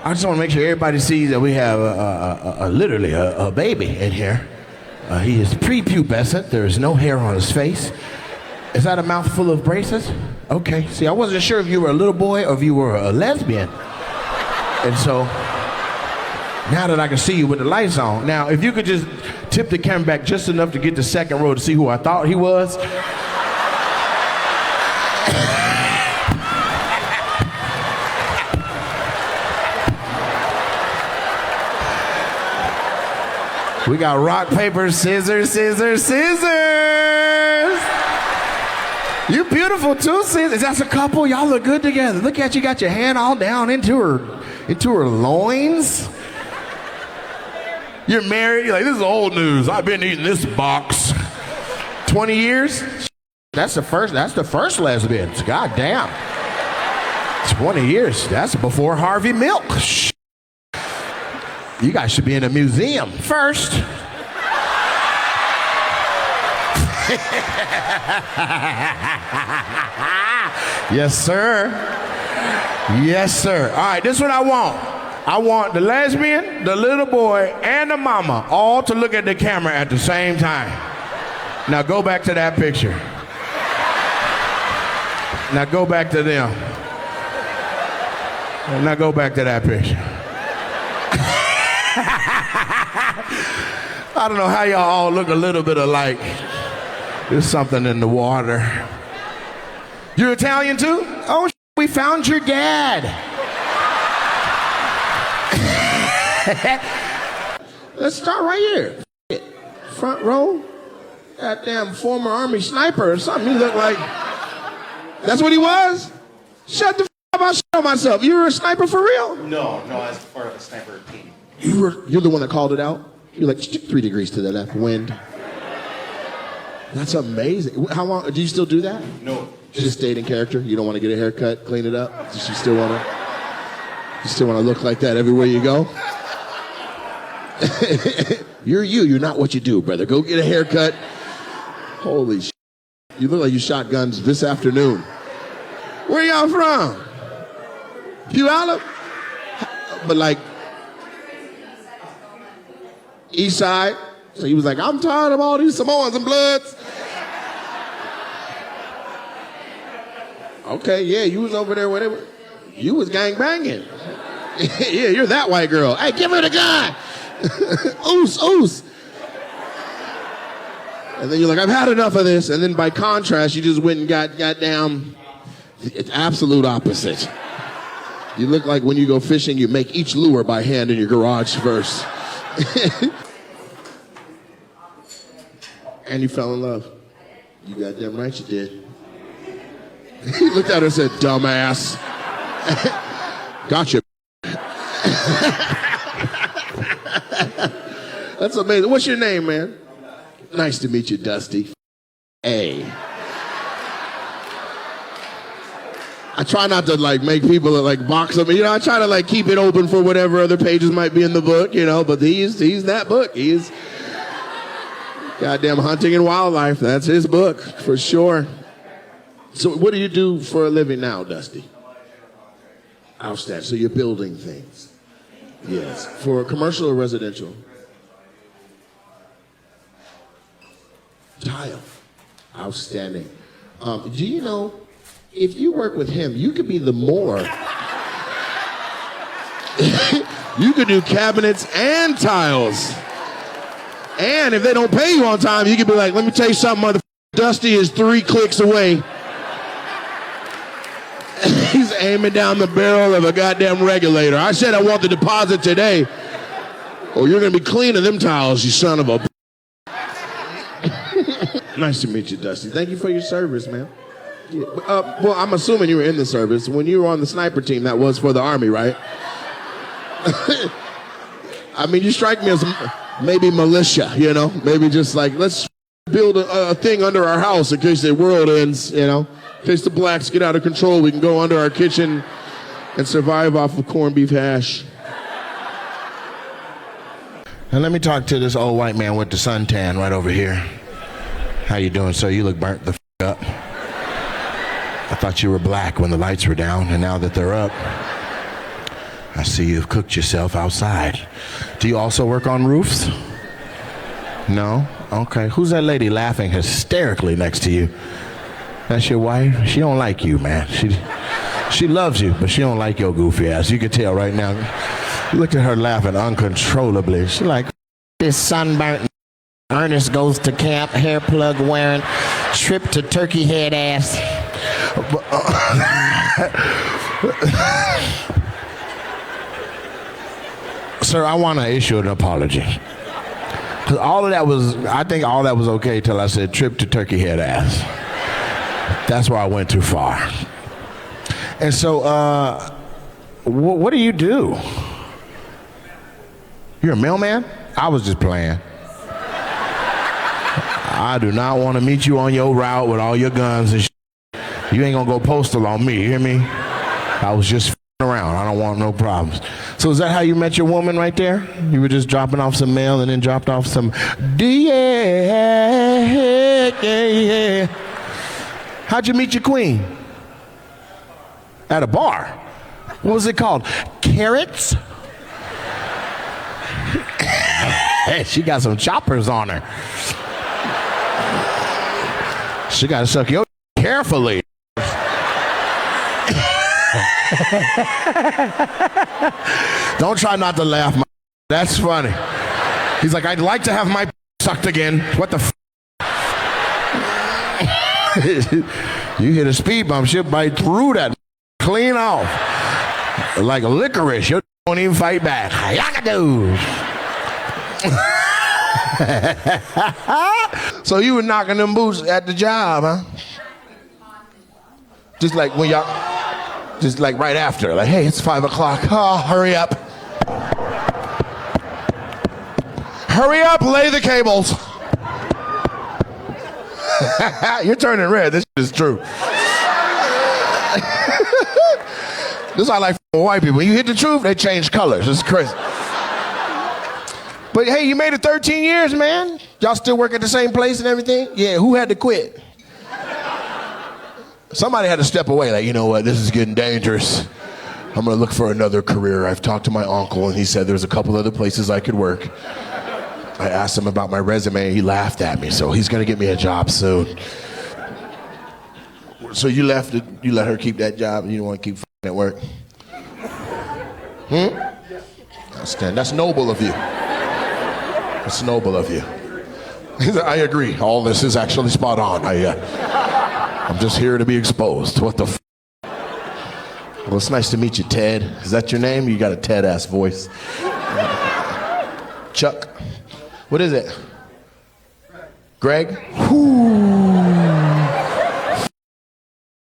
I just want to make sure everybody sees that we have literally a baby in here. He is prepubescent. There is no hair on his face. Is that a mouthful of braces? Okay. See, I wasn't sure if you were a little boy or if you were a lesbian. And so, now that I can see you with the lights on. Now, if you could just tip the camera back just enough to get the second row to see who I thought he was. We got rock, paper, scissors, scissors, scissors. You beautiful too, scissors. That's a couple. Y'all look good together. Look at you, got your hand all down into her loins. You're married. You're like, this is old news. I've been eating this box 20 years. That's the first lesbians. God damn. 20 years. That's before Harvey Milk. You guys should be in a museum first. Yes, sir. Yes, sir. All right, this is what I want. I want the lesbian, the little boy, and the mama all to look at the camera at the same time. Now go back to that picture. Now go back to them. Now go back to that picture. I don't know how y'all all look a little bit alike. There's something in the water. You're Italian too? Oh, we found your dad. Let's start right here. Front row. Goddamn former Army sniper or something. You look like... That's what he was? Shut the f*** up, I'll show myself. You were a sniper for real? No, I was part of a sniper team. You're the one that called it out? You're like 3 degrees to the left, wind. That's amazing. How long, do you still do that? No. You just stayed in character? You don't want to get a haircut, clean it up? You still want to look like that everywhere you go? You're not what you do, brother. Go get a haircut. Holy shit. You look like you shot guns this afternoon. Where y'all from? Puyallup? But like, East Side. So he was like, I'm tired of all these Samoans and Bloods. Okay, yeah, you was over there whatever. You was gang banging. Yeah, you're that white girl. Hey, give her the gun. Oos, oos. And then you're like, I've had enough of this. And then by contrast, you just went and got down. It's absolute opposite. You look like when you go fishing, you make each lure by hand in your garage first. And you fell in love. You goddamn right you did. He looked at her and said, dumbass. Gotcha. That's amazing. What's your name, man? Nice to meet you, Dusty. A. I try not to like make people like box them. You know, I try to like keep it open for whatever other pages might be in the book, you know, but he's that book. He's goddamn hunting and wildlife. That's his book for sure. So what do you do for a living now, Dusty? Outstanding. So you're building things. Yes. For commercial or residential? Tile. Outstanding. Do you know, if you work with him, you could be the Moore. You could do cabinets and tiles. And if they don't pay you on time, you could be like, let me tell you something, motherfucker. Dusty is 3 clicks away. He's aiming down the barrel of a goddamn regulator. I said I want the deposit today. Oh, you're going to be cleaning them tiles, you son of a... Nice to meet you, Dusty. Thank you for your service, man. Yeah, well, I'm assuming you were in the service. When you were on the sniper team, that was for the Army, right? I mean, you strike me as maybe militia, you know? Maybe just like, let's build a thing under our house in case the world ends, you know? In case the blacks get out of control, we can go under our kitchen and survive off of corned beef hash. Now let me talk to this old white man with the suntan right over here. How you doing, sir? You look burnt the f*** up. I thought you were black when the lights were down, and now that they're up, I see you've cooked yourself outside. Do you also work on roofs? No? Okay. Who's that lady laughing hysterically next to you? That's your wife? She don't like you, man. She loves you, but she don't like your goofy ass. You can tell right now. Look at her laughing uncontrollably. She like, this sunburnt Ernest goes to camp, hair plug wearing, trip to Turkey Head ass. Sir, I want to issue an apology. Because I think all that was okay till I said trip to Turkey Head ass. That's where I went too far. And so, what do you do? You're a mailman? I was just playing. I do not want to meet you on your route with all your guns and shit. You ain't gonna go postal on me, you hear me? I was just around. I don't want no problems. So is that how you met your woman right there? You were just dropping off some mail and then dropped off some yeah. How'd you meet your queen? At a bar. What was it called? Carrots? Hey, she got some choppers on her. She got to suck your carefully. Don't try not to laugh. That's funny. He's like, I'd like to have my sucked again. What the f? You hit a speed bump, she'll bite through that clean off. Like a licorice. You don't even fight back. Yakadoo. So you were knocking them boots at the job, huh? Just like when y'all, just like right after, like, hey, it's 5 o'clock. Oh, hurry up. Hurry up, lay the cables. You're turning red. This is true. This is why I like white people. When you hit the truth, they change colors. It's crazy. But hey, you made it 13 years, man. Y'all still work at the same place and everything? Yeah, who had to quit? Somebody had to step away, like, you know what, this is getting dangerous. I'm gonna look for another career. I've talked to my uncle and he said there's a couple other places I could work. I asked him about my resume and he laughed at me, so he's gonna get me a job soon. So you left it, you let her keep that job and you don't wanna keep at work? That's noble of you. That's noble of you. I agree. All this is actually spot on. I'm just here to be exposed. What the f? Well, it's nice to meet you, Ted. Is that your name? You got a Ted-ass voice. Chuck. What is it? Greg?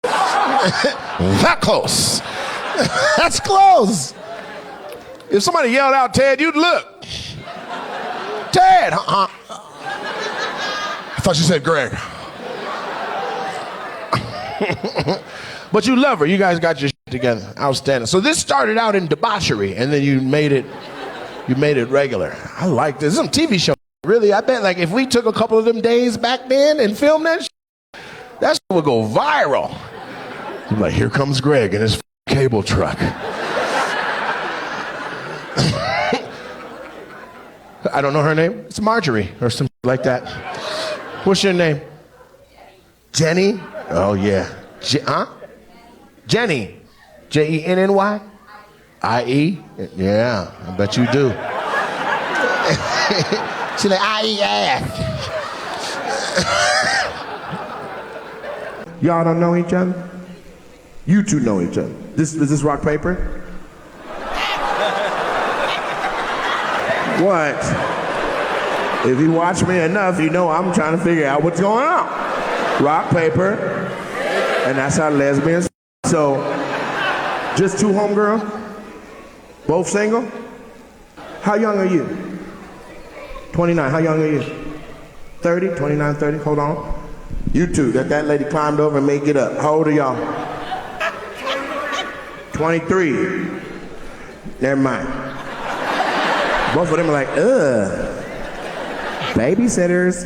That close. That's close. If somebody yelled out Ted, you'd look. Ted! I thought you said Greg. But you love her. You guys got your shit together. Outstanding. So this started out in debauchery, and then you made it regular. I like this. This is some TV show. Really, I bet like if we took a couple of them days back then and filmed that shit, that shit would go viral. I'm like, here comes Greg in his cable truck. I don't know her name. It's Marjorie or something like that. What's your name? Jenny? Oh, yeah. Jenny. Jenny? I-E? Yeah, I bet you do. She's like, I-E ass. Y'all don't know each other? You two know each other. Is this rock, paper? What? If you watch me enough, you know I'm trying to figure out what's going on. Rock, paper, and that's how lesbians. So, just two homegirls? Both single? How young are you? 29. How young are you? 30? 29, 30? Hold on. You two, that lady climbed over and made get up. How old are y'all? 23. Never mind. Both of them are like, babysitters.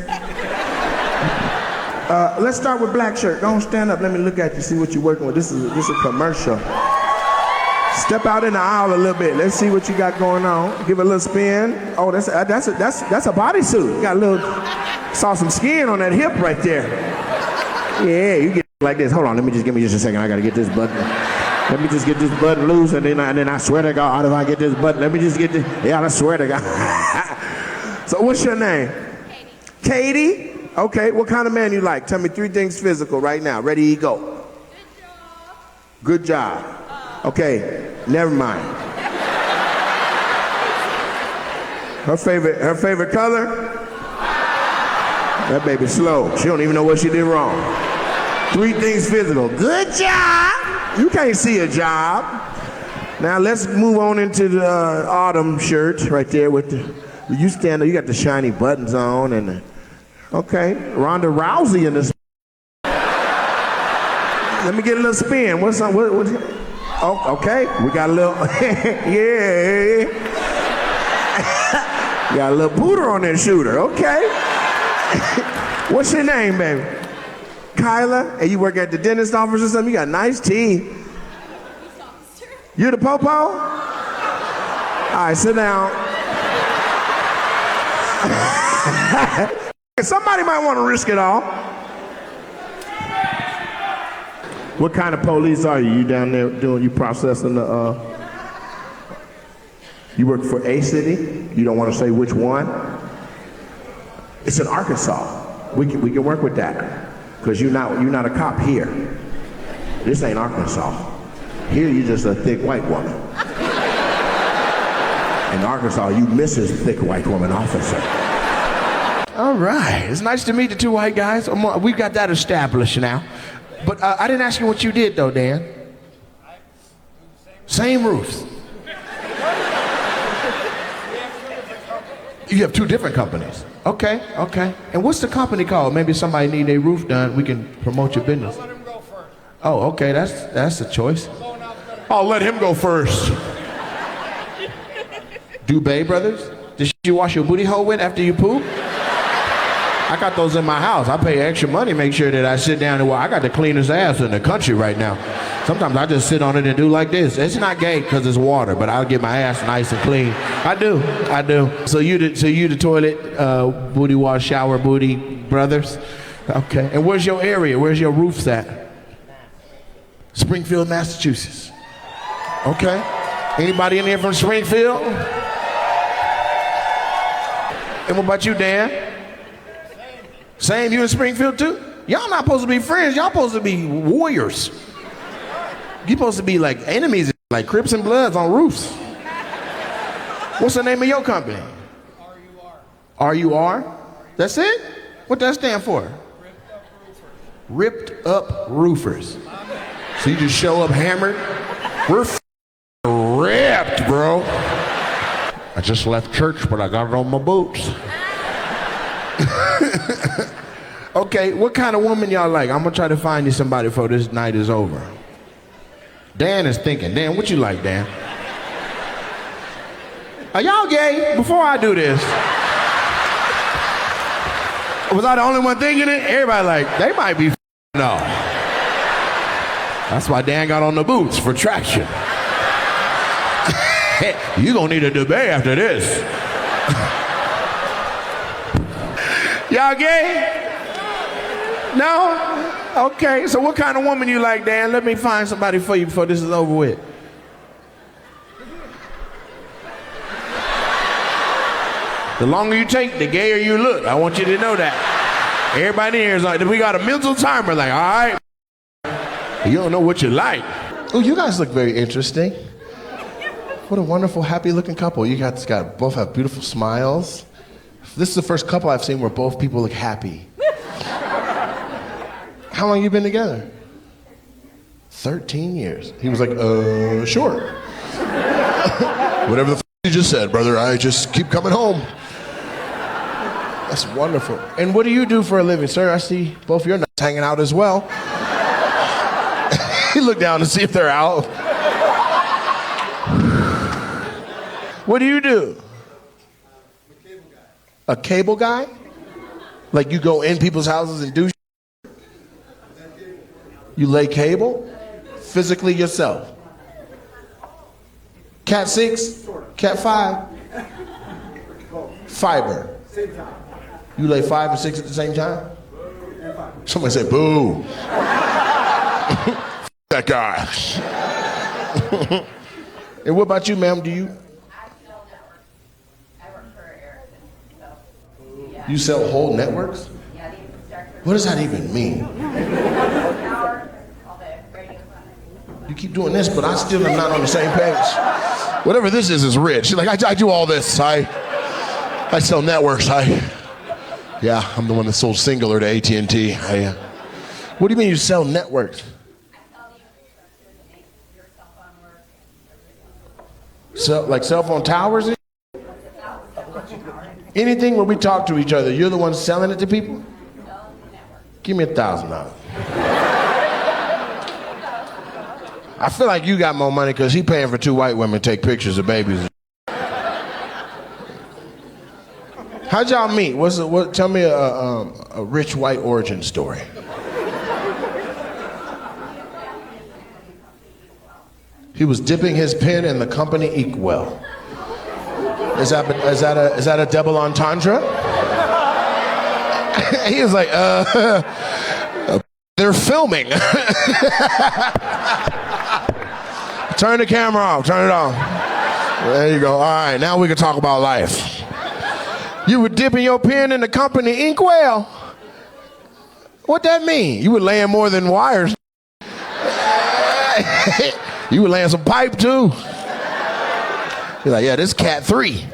Let's start with black shirt. Don't stand up. Let me look at you, see what you're working with. This is a commercial. Step out in the aisle a little bit. Let's see what you got going on. Give it a little spin. Oh, that's a bodysuit. You got a little, saw some skin on that hip right there. Yeah, you get like this. Hold on, give me just a second. I gotta get this button. Let me just get this button loose, and then I swear to God, if I get this button, let me just get this. Yeah, I swear to God. So what's your name? Katie. Katie? Okay, what kind of man you like? Tell me 3 things physical right now. Ready, go. Good job. Okay, never mind. Her favorite color? That baby's slow. She don't even know what she did wrong. 3 things physical. Good job. You can't see a job. Now let's move on into the autumn shirt right there with the. You stand there. You got the shiny buttons on and. Okay, Ronda Rousey in this. Let me get a little spin. What's up? What? Oh, okay. We got a little. Yeah. Got a little booter on that shooter. Okay. What's your name, baby? Kyla, and you work at the dentist office or something? You got nice teeth. You're the popo? All right, sit down. Somebody might want to risk it all. What kind of police are you? You down there you processing the, you work for a city? You don't want to say which one? It's in Arkansas. We can work with that. Because you're not a cop here. This ain't Arkansas. Here you're just a thick white woman. In Arkansas, you Mrs. Thick White Woman Officer. All right. It's nice to meet the 2 white guys. We've got that established now. But I didn't ask you what you did, though, Dan. Same roofs. You have 2 different companies. Okay. And what's the company called? Maybe somebody need their roof done. We can promote your business. I'll let him go first. Oh, okay. That's a choice. I'll let him go first. Dubé Brothers? Did you wash your booty hole with after you poop? I got those in my house. I pay extra money, make sure that I sit down and I got the cleanest ass in the country right now. Sometimes I just sit on it and do like this. It's not gay because it's water, but I'll get my ass nice and clean. I do. So you the toilet, booty wash, shower, booty brothers? Okay. And where's your area? Where's your roofs at? Springfield, Massachusetts. Okay. Anybody in here from Springfield? And what about you, Dan? Same, you in Springfield too? Y'all not supposed to be friends, y'all supposed to be warriors. You supposed to be like enemies, like Crips and Bloods on roofs. What's the name of your company? RUR. RUR? That's it? What does that stand for? Ripped Up Roofers. So you just show up hammered? We're ripped, bro. I just left church, but I got it on my boots. Okay, what kind of woman y'all like? I'm gonna try to find you somebody before this night is over. Dan is thinking. Dan, what you like, Dan? Are y'all gay? Before I do this, was I the only one thinking it? Everybody like, they might be no. That's why Dan got on the boots for traction. You gonna need a debate after this. Y'all gay? No? Okay, so what kind of woman you like, Dan? Let me find somebody for you before this is over with. The longer you take, the gayer you look. I want you to know that. Everybody in here is like, we got a mental timer, like, all right. You don't know what you like. Oh, you guys look very interesting. What a wonderful, happy-looking couple. You guys both have beautiful smiles. This is the first couple I've seen where both people look happy. How long you been together? 13 years. He was like, sure. Whatever the you just said, brother, I just keep coming home. That's wonderful. And what do you do for a living, sir? I see both of your nuts hanging out as well. He looked down to see if they're out. What do you do? A cable guy? Like you go in people's houses and do You lay cable? Physically yourself? Cat 6? Cat 5? Fiber. You lay 5 and 6 at the same time? Somebody said, boo. That guy. And what about you, ma'am? Do you? You sell whole networks? What does that even mean? You keep doing this, but I still am not on the same page. Whatever this is rich. She's like, I do all this. I sell networks. Yeah, I'm the one that sold Singular to AT&T. What do you mean you sell networks? So, like cell phone towers? Anything where we talk to each other, you're the one selling it to people? Give me $1,000. I feel like you got more money because he paying for 2 white women to take pictures of babies. How'd y'all meet? Tell me a rich white origin story. He was dipping his pen in the company Inkwell. Is that a double entendre? He was like, they're filming. Turn the camera off, turn it off. There you go, all right, now we can talk about life. You were dipping your pen in the company Inkwell. What that mean? You were laying more than wires. You were laying some pipe too. You're like, yeah, this Cat 3.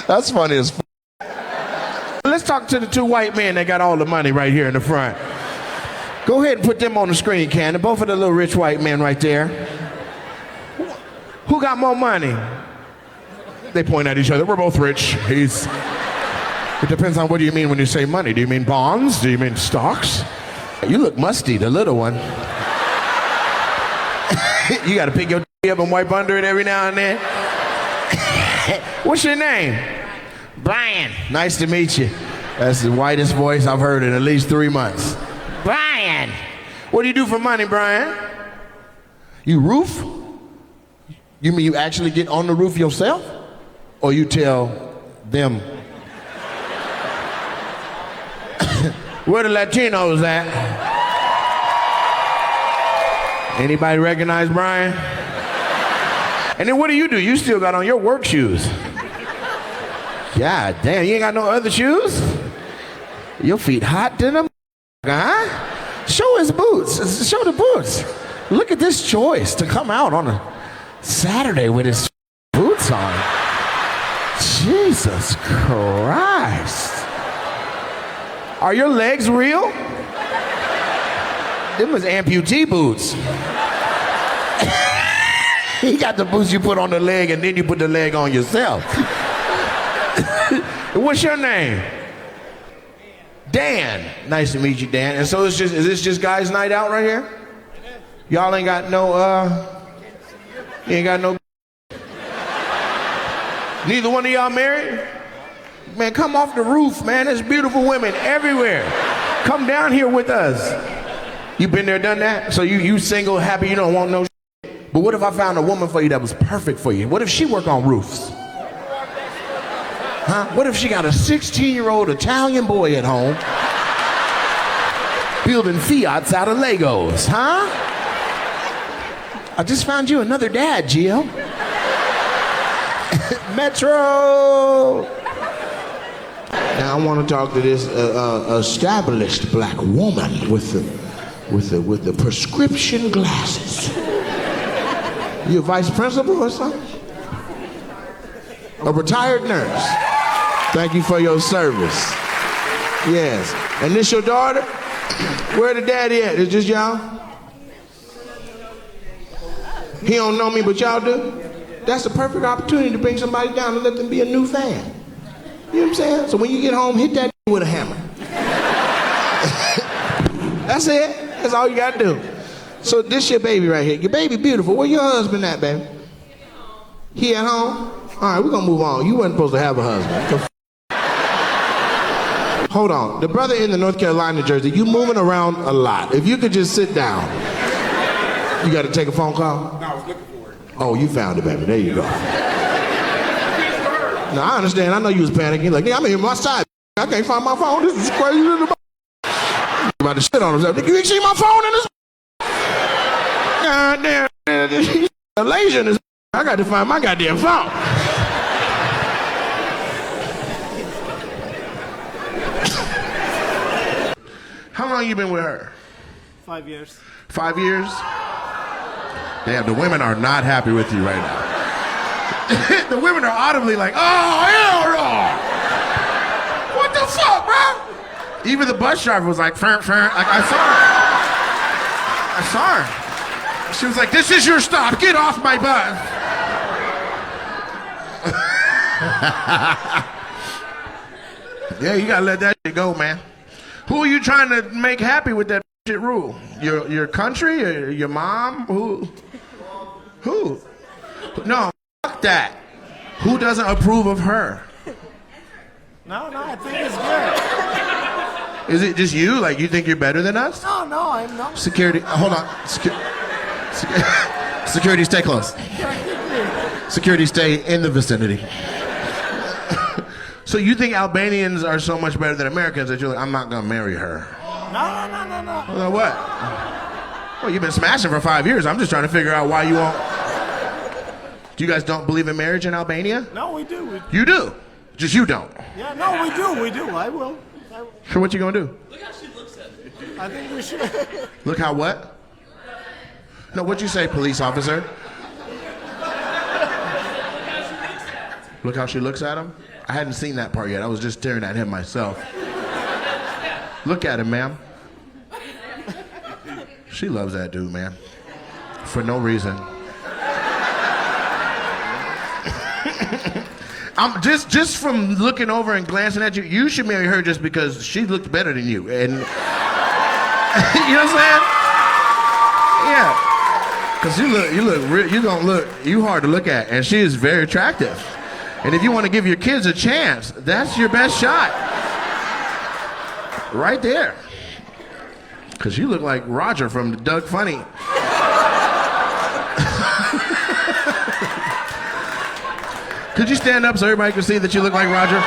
That's funny as f. Let's talk to the 2 white men that got all the money right here in the front. Go ahead and put them on the screen, Candace. Both of the little rich white men right there. Who got more money? They point at each other. We're both rich. It depends on what do you mean when you say money. Do you mean bonds? Do you mean stocks? You look musty, the little one. You got to pick your up and wipe under it every now and then. What's your name? Brian. Nice to meet you. That's the whitest voice I've heard in at least 3 months. Brian. What do you do for money, Brian? You roof? You mean you actually get on the roof yourself? Or you tell them? Where the Latinos at? Anybody recognize Brian? And then what do? You still got on your work shoes. God damn, you ain't got no other shoes? Your feet hot than them, huh? Show his boots, show the boots. Look at this choice to come out on a Saturday with his boots on. Jesus Christ. Are your legs real? Them was amputee boots. He got the boots you put on the leg and then you put the leg on yourself. What's your name? Dan. Nice to meet you, Dan. And so is this just guys' night out right here? Y'all ain't got no, you ain't got no. Neither one of y'all married? Man, come off the roof, man. There's beautiful women everywhere. Come down here with us. You been there, done that? So you single, happy, you don't want no shit. But what if I found a woman for you that was perfect for you? What if she worked on roofs? Huh? What if she got a 16-year-old Italian boy at home building Fiats out of Legos, huh? I just found you another dad, Gio. Metro. Now I want to talk to this established black woman with the prescription glasses. You a vice principal or something? A retired nurse. Thank you for your service. Yes. And this your daughter? Where the daddy at? Is this y'all? He don't know me, but y'all do? That's the perfect opportunity to bring somebody down and let them be a new fan. You know what I'm saying? So when you get home, hit that with a hammer. That's it. That's all you gotta do. So this your baby right here. Your baby beautiful. Where your husband at, baby? He at home? All right, we're gonna move on. You wasn't supposed to have a husband. Hold on. The brother in the North Carolina jersey, you moving around a lot. If you could just sit down. You got to take a phone call? No, I was looking for it. Oh, you found it, baby. There you go. Now, I understand. I know you was panicking. Like, yeah, I'm here on my side. I can't find my phone. This is crazy. You about to shit on himself. You ain't see my phone in this? God damn. He's lazy in this. I got to find my goddamn phone. How long you been with her? 5 years. 5 years? Damn, the women are not happy with you right now. The women are audibly like, oh, hell no! What the fuck, bro? Even the bus driver was like, like, I saw her. She was like, this is your stop. Get off my bus. Yeah, you gotta let that shit go, man. Who are you trying to make happy with that shit rule? Your country or your mom? Who? No, fuck that. Who doesn't approve of her? No, I think it's good. Is it just you? Like, you think you're better than us? No, I'm not. Security, hold on. Security, stay close. Security, stay in the vicinity. So you think Albanians are so much better than Americans that you're like, I'm not gonna marry her? No. Well, what? Well, you've been smashing for 5 years. I'm just trying to figure out why you won't. Do you guys don't believe in marriage in Albania? No, we do. You do? Just you don't? Yeah, no, we do. I will. So what you gonna do? Look how she looks at me. I think we should. Look how what? No, what'd you say, police officer? Look how she looks at him? I hadn't seen that part yet. I was just staring at him myself. Look at him, ma'am. She loves that dude, man. For no reason. I'm just from looking over and glancing at you, you should marry her just because she looked better than you. And you know what I'm saying? Yeah. Cause you hard to look at, and she is very attractive. And if you want to give your kids a chance, that's your best shot. Right there. Cause you look like Roger from Doug Funny. Could you stand up so everybody can see that you look like Roger?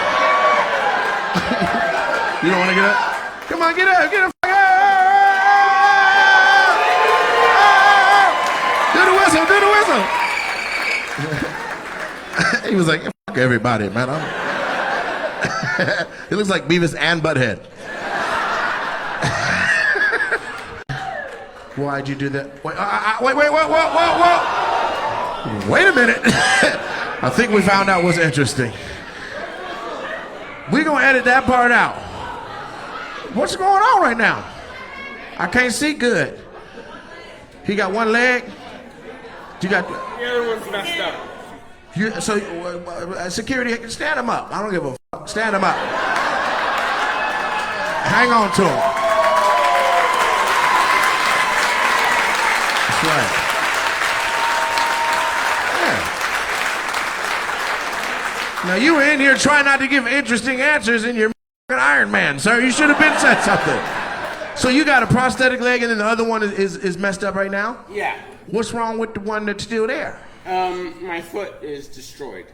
You don't want to get up? Come on, get up, get up. Do the whistle. He was like, fuck everybody, man. It looks like Beavis and Butthead. Why'd you do that? Wait, wait a minute. I think we found out what's interesting. We're gonna edit that part out. What's going on right now? I can't see good. He got one leg. You got The other one's messed up. Security, stand him up. I don't give a fuck. Stand him up. Hang on to him. That's right. Now you were in here trying not to give interesting answers in your Iron Man, sir. You should have been said something. So you got a prosthetic leg and then the other one is messed up right now? Yeah. What's wrong with the one that's still there? My foot is destroyed.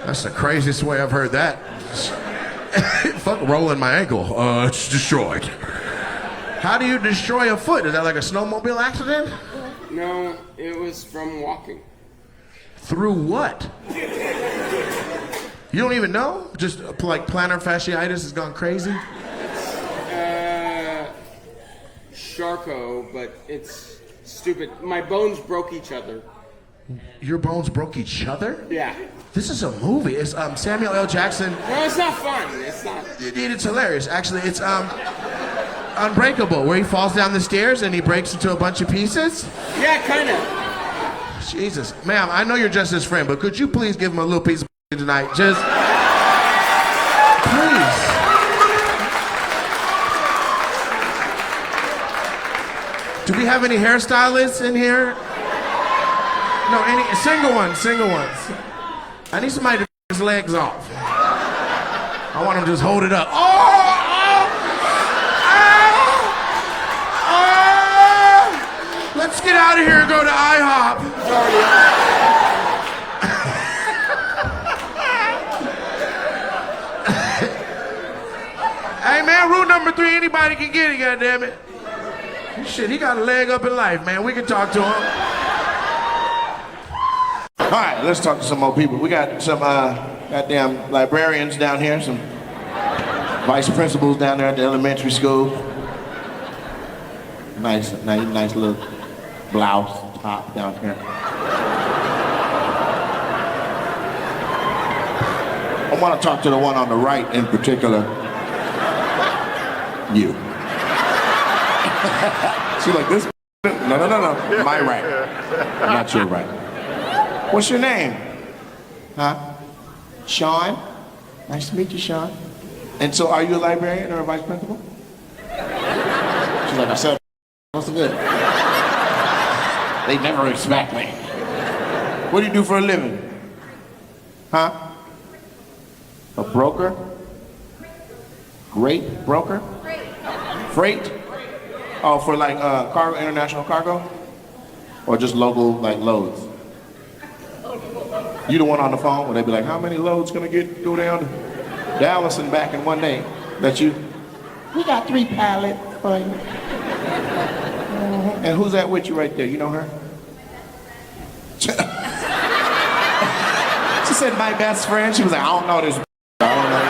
That's the craziest way I've heard that. Fuck rolling my ankle. It's destroyed. How do you destroy a foot? Is that like a snowmobile accident? No, it was from walking. Through what? You don't even know? Just like plantar fasciitis has gone crazy? Charcot, but it's stupid. My bones broke each other. Your bones broke each other? Yeah. This is a movie. It's Samuel L. Jackson. No, it's not fun. It's not. It's hilarious. Actually, it's Unbreakable, where he falls down the stairs and he breaks into a bunch of pieces. Yeah, kind of. Jesus. Ma'am, I know you're just his friend, but could you please give him a little piece of tonight? Just, please. Do we have any hairstylists in here? No, any single ones. I need somebody to take his legs off. I want him to just hold it up. get out of here and go to IHOP. Hey man, rule number 3, anybody can get it, goddammit. Shit, he got a leg up in life, man. We can talk to him. All right, let's talk to some more people. We got some goddamn librarians down here, some vice principals down there at the elementary school. Nice little blouse top down here. I want to talk to the one on the right in particular. You. She's like, this? No. My right. Not your right. What's your name? Huh? Sean? Nice to meet you, Sean. And so are you a librarian or a vice principal? She's like, I said, what's the good? They never respect me. What do you do for a living? Huh? A broker? Great broker? Freight? Oh, for like cargo, international cargo? Or just local, like, loads? You the one on the phone where they be like, how many loads gonna go down to Dallas and back in one day? That you, we got 3 pallets for you. And who's that with you right there? You know her? She said, my best friend. She was like, I don't know this. I don't know.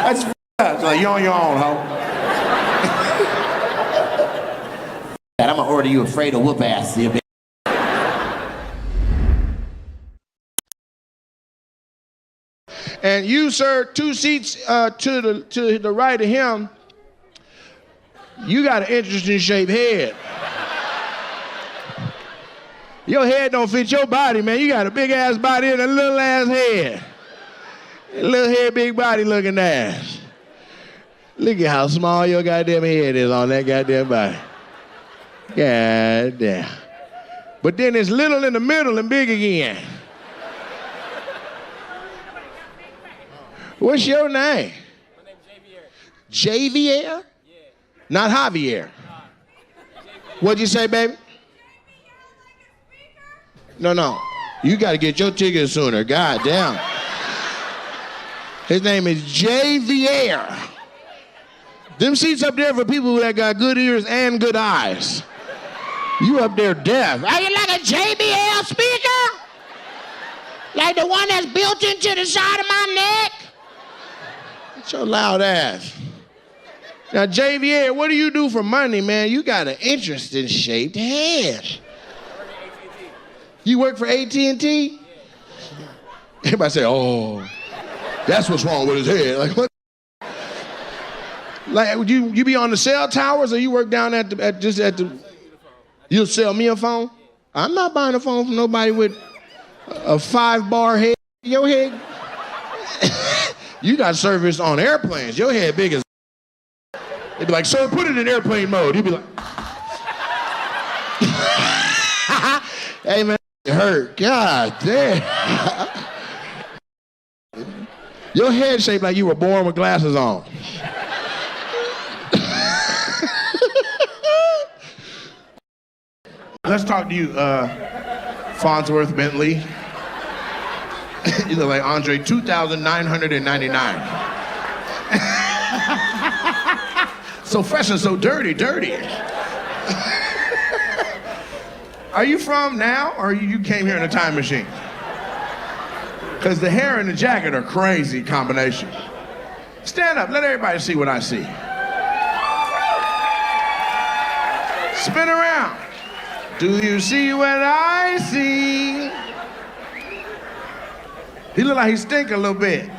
That's she's like, you're on your own, ho. I'm gonna order you a Fredo whoop ass, you bitch. And you, sir, 2 seats to the right of him, you got an interesting shaped head. Your head don't fit your body, man. You got a big ass body and a little ass head. A little head, big body looking ass. Look at how small your goddamn head is on that goddamn body. God damn. But then it's little in the middle and big again. What's your name? My name's Javier. Javier? Yeah. Not Javier. What'd you say, baby? No. You gotta get your ticket sooner. God damn. His name is Javier. Them seats up there for people that got good ears and good eyes. You up there deaf. Are you like a JBL speaker? Like the one that's built into the side of my neck? Get your loud ass. Now, Javier, what do you do for money, man? You got an interesting shaped head. You work for AT&T? Everybody say, oh, that's what's wrong with his head. Like, what? Like, would you be on the cell towers or you work down at the, you'll sell me a phone? I'm not buying a phone from nobody with a 5-bar head. Your head, you got service on airplanes. Your head big as. They'd be like, sir, put it in airplane mode. You'd be like, hey man, it hurt. God damn. Your head shaped like you were born with glasses on. Let's talk to you, Farnsworth Bentley. You look like Andre 2,999. So fresh and so dirty. Are you from now, or you came here in a time machine? Because the hair and the jacket are crazy combination. Stand up, let everybody see what I see. Spin around. Do you see what I see? He look like he stink a little bit.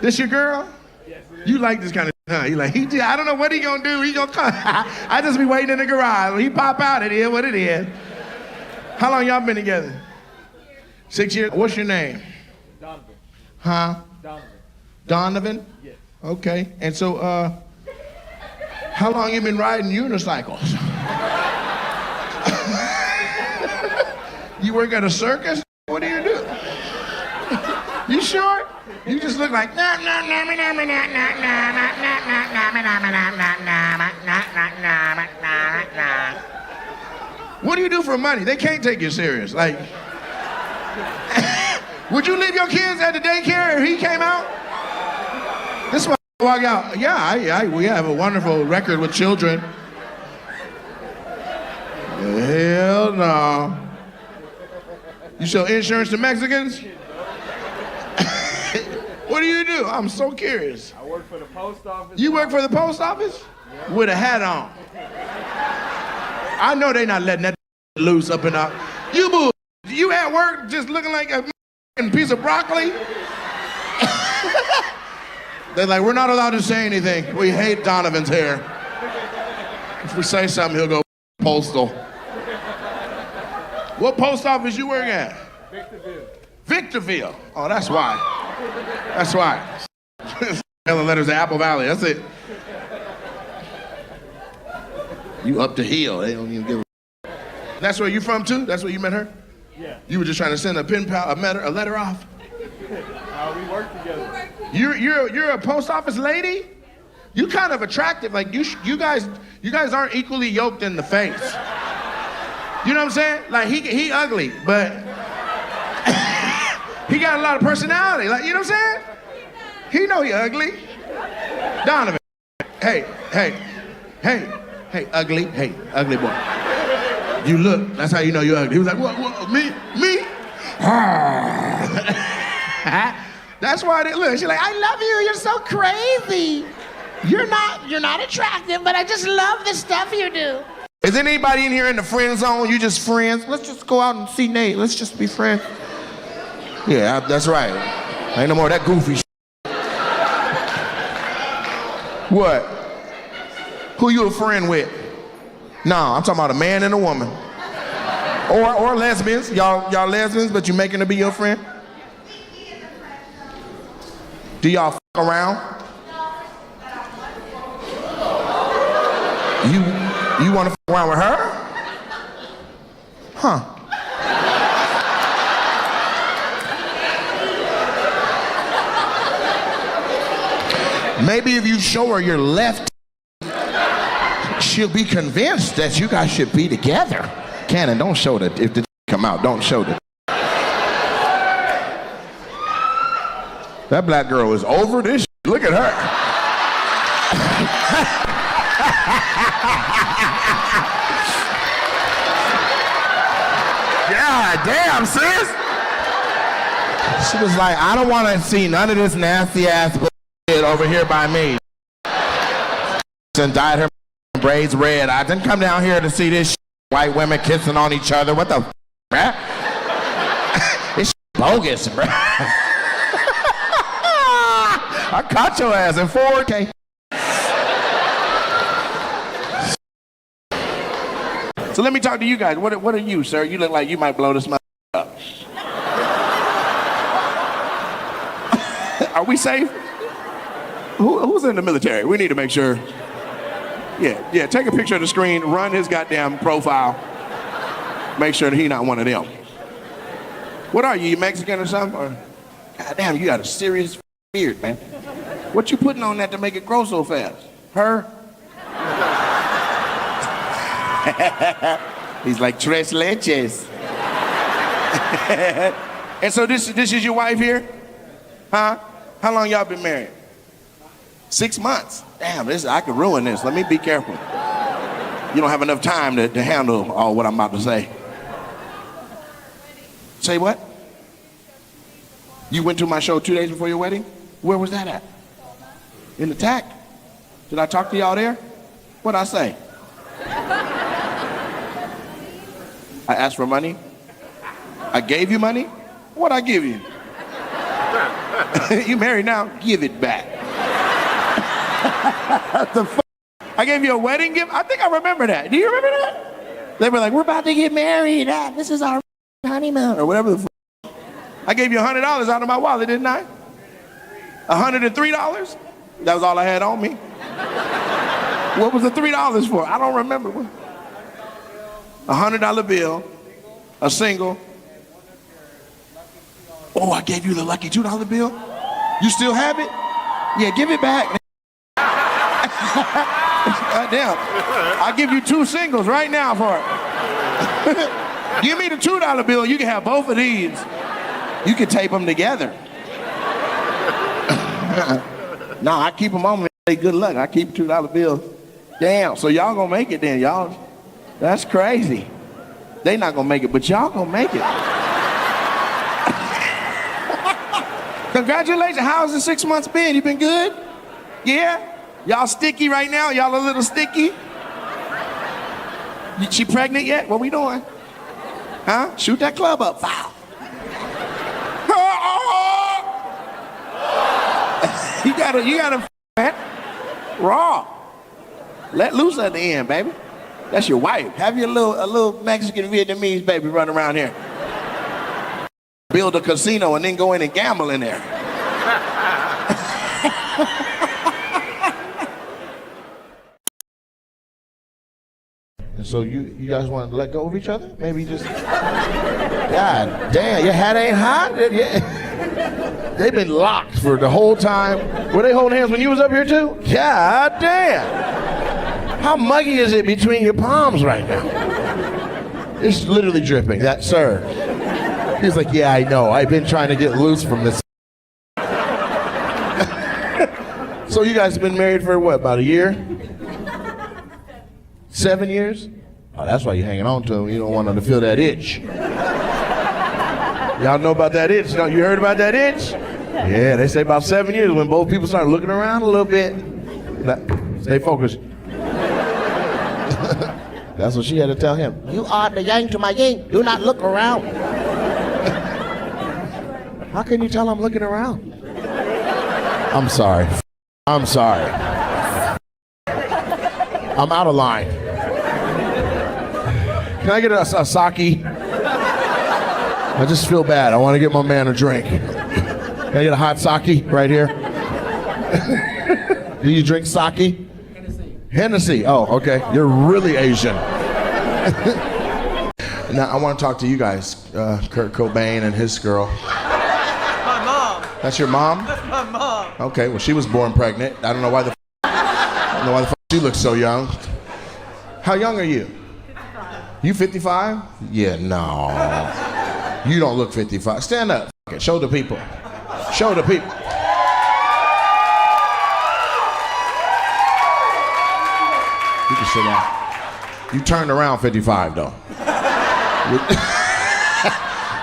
This your girl? Yes. You like this kind of huh? You like, I don't know what he gonna do. He gonna come. I just be waiting in the garage. When he pop out, it is what it is. How long y'all been together? 6 years. What's your name? Donovan. Huh? Donovan. Donovan? Yes. Okay. And so, how long you been riding unicycles? You work at a circus? What do? You short? You just look like nah, nah, nah, nah, nah, nah, nah, nah, nah, nah, nah, nah, nah. What do you do for money? They can't take you serious. Like, would you leave your kids at the daycare if he came out? This one walk out. Yeah, we have a wonderful record with children. Hell no. You sell insurance to Mexicans? What do you do? I'm so curious. I work for the post office. You work for the post office? Yeah. With a hat on. I know they not letting that loose up and up. You boo. You at work just looking like a piece of broccoli? They're like, we're not allowed to say anything. We hate Donovan's hair. If we say something, he'll go postal. What post office you work at? Victorville. Victorville. Oh, that's why. That's why. Mailing letters to Apple Valley. That's it. You up the hill. They don't even give a. That's where you from too? That's where you met her? Yeah. You were just trying to send a letter off? We work together. You're a post office lady? You kind of attractive. Like you guys aren't equally yoked in the face. You know what I'm saying? Like he ugly, but he got a lot of personality. Like, you know what I'm saying? He know he ugly. Donovan. Hey, ugly boy. You look, that's how you know you're ugly. He was like, what, me? That's why they look. She's like, I love you, you're so crazy. You're not attractive, but I just love the stuff you do. Is anybody in here in the friend zone? You just friends? Let's just go out and see Nate. Let's just be friends. Yeah, that's right. Ain't no more of that goofy shit. What? Who you a friend with? No, I'm talking about a man and a woman. Or lesbians. Y'all lesbians, but you making her be your friend? Do y'all f around? You want to f around with her? Huh. Maybe if you show her your left, she'll be convinced that you guys should be together. Cannon, don't show that. If the come out, don't show that. That black girl is over this shit. Look at her. God damn, sis. She was like, I don't want to see none of this nasty ass bullshit over here by me. And dyed her braids red. I didn't come down here to see this shit. White women kissing on each other. What the f, bruh? It's bogus, bruh. I caught your ass in 4K. So let me talk to you guys. What are you, sir? You look like you might blow this mother up. Are we safe? Who's in the military? We need to make sure. Yeah, take a picture of the screen, run his goddamn profile. Make sure that he's not one of them. What are you Mexican or something? Or, goddamn, you got a serious beard, man. What you putting on that to make it grow so fast? Her? He's like tres leches. And so this is your wife here? Huh? How long y'all been married? 6 months. Damn, I could ruin this. Let me be careful. You don't have enough time to handle all what I'm about to say. Say what? You went to my show 2 days before your wedding? Where was that at? In the TAC? Did I talk to y'all there? What'd I say? I asked for money? I gave you money? What'd I give you? You married now? Give it back. What the fuck? I gave you a wedding gift? I think I remember that. Do you remember that? They were like, we're about to get married. This is our honeymoon. Or whatever the fuck. I gave you $100 out of my wallet, didn't I? $103? That was all I had on me. What was the $3 for? I don't remember. $100 bill, a single. Oh, I gave you the lucky $2 bill? You still have it? Yeah, give it back. Damn. I'll give you 2 singles right now for it. Give me the $2 bill. You can have both of these. You can tape them together. No, I keep them on me. Say good luck. I keep $2 bills. Damn. So y'all gonna make it then, y'all. That's crazy. They not gonna make it, but y'all gonna make it. Congratulations. How's the 6 months been? You been good? Yeah? Y'all sticky right now? Y'all a little sticky? She pregnant yet? What we doing? Huh? Shoot that club up. Foul. You gotta man. Raw. Let loose at the end, baby. That's your wife. Have your a little Mexican Vietnamese baby run around here. Build a casino and then go in and gamble in there. And so you guys want to let go of each other? Maybe just... God damn, your hat ain't hot? They've been locked for the whole time. Were they holding hands when you was up here too? God damn. How muggy is it between your palms right now? It's literally dripping. That, sir. He's like, yeah, I know. I've been trying to get loose from this. So you guys have been married for what, about a year? 7 years? Oh, that's why you're hanging on to him. You don't want him to feel that itch. Y'all know about that itch? No, you heard about that itch? Yeah, they say about 7 years when both people start looking around a little bit. Stay focused. That's what she had to tell him. You are the yang to my yin. Do not look around. How can you tell I'm looking around? I'm sorry. I'm sorry. I'm out of line. Can I get a sake? I just feel bad. I want to get my man a drink. Can I get a hot sake right here? Do you drink sake? Hennessy. Oh, okay. You're really Asian. Now, I want to talk to you guys, Kurt Cobain and his girl. My mom. That's your mom? That's my mom. Okay, well, she was born pregnant. I don't know why the she looks so young. How young are you? 55. You 55? Yeah, no. You don't look 55. Stand up. Okay, show the people. Show the people. You can sit down. You turned around 55, though.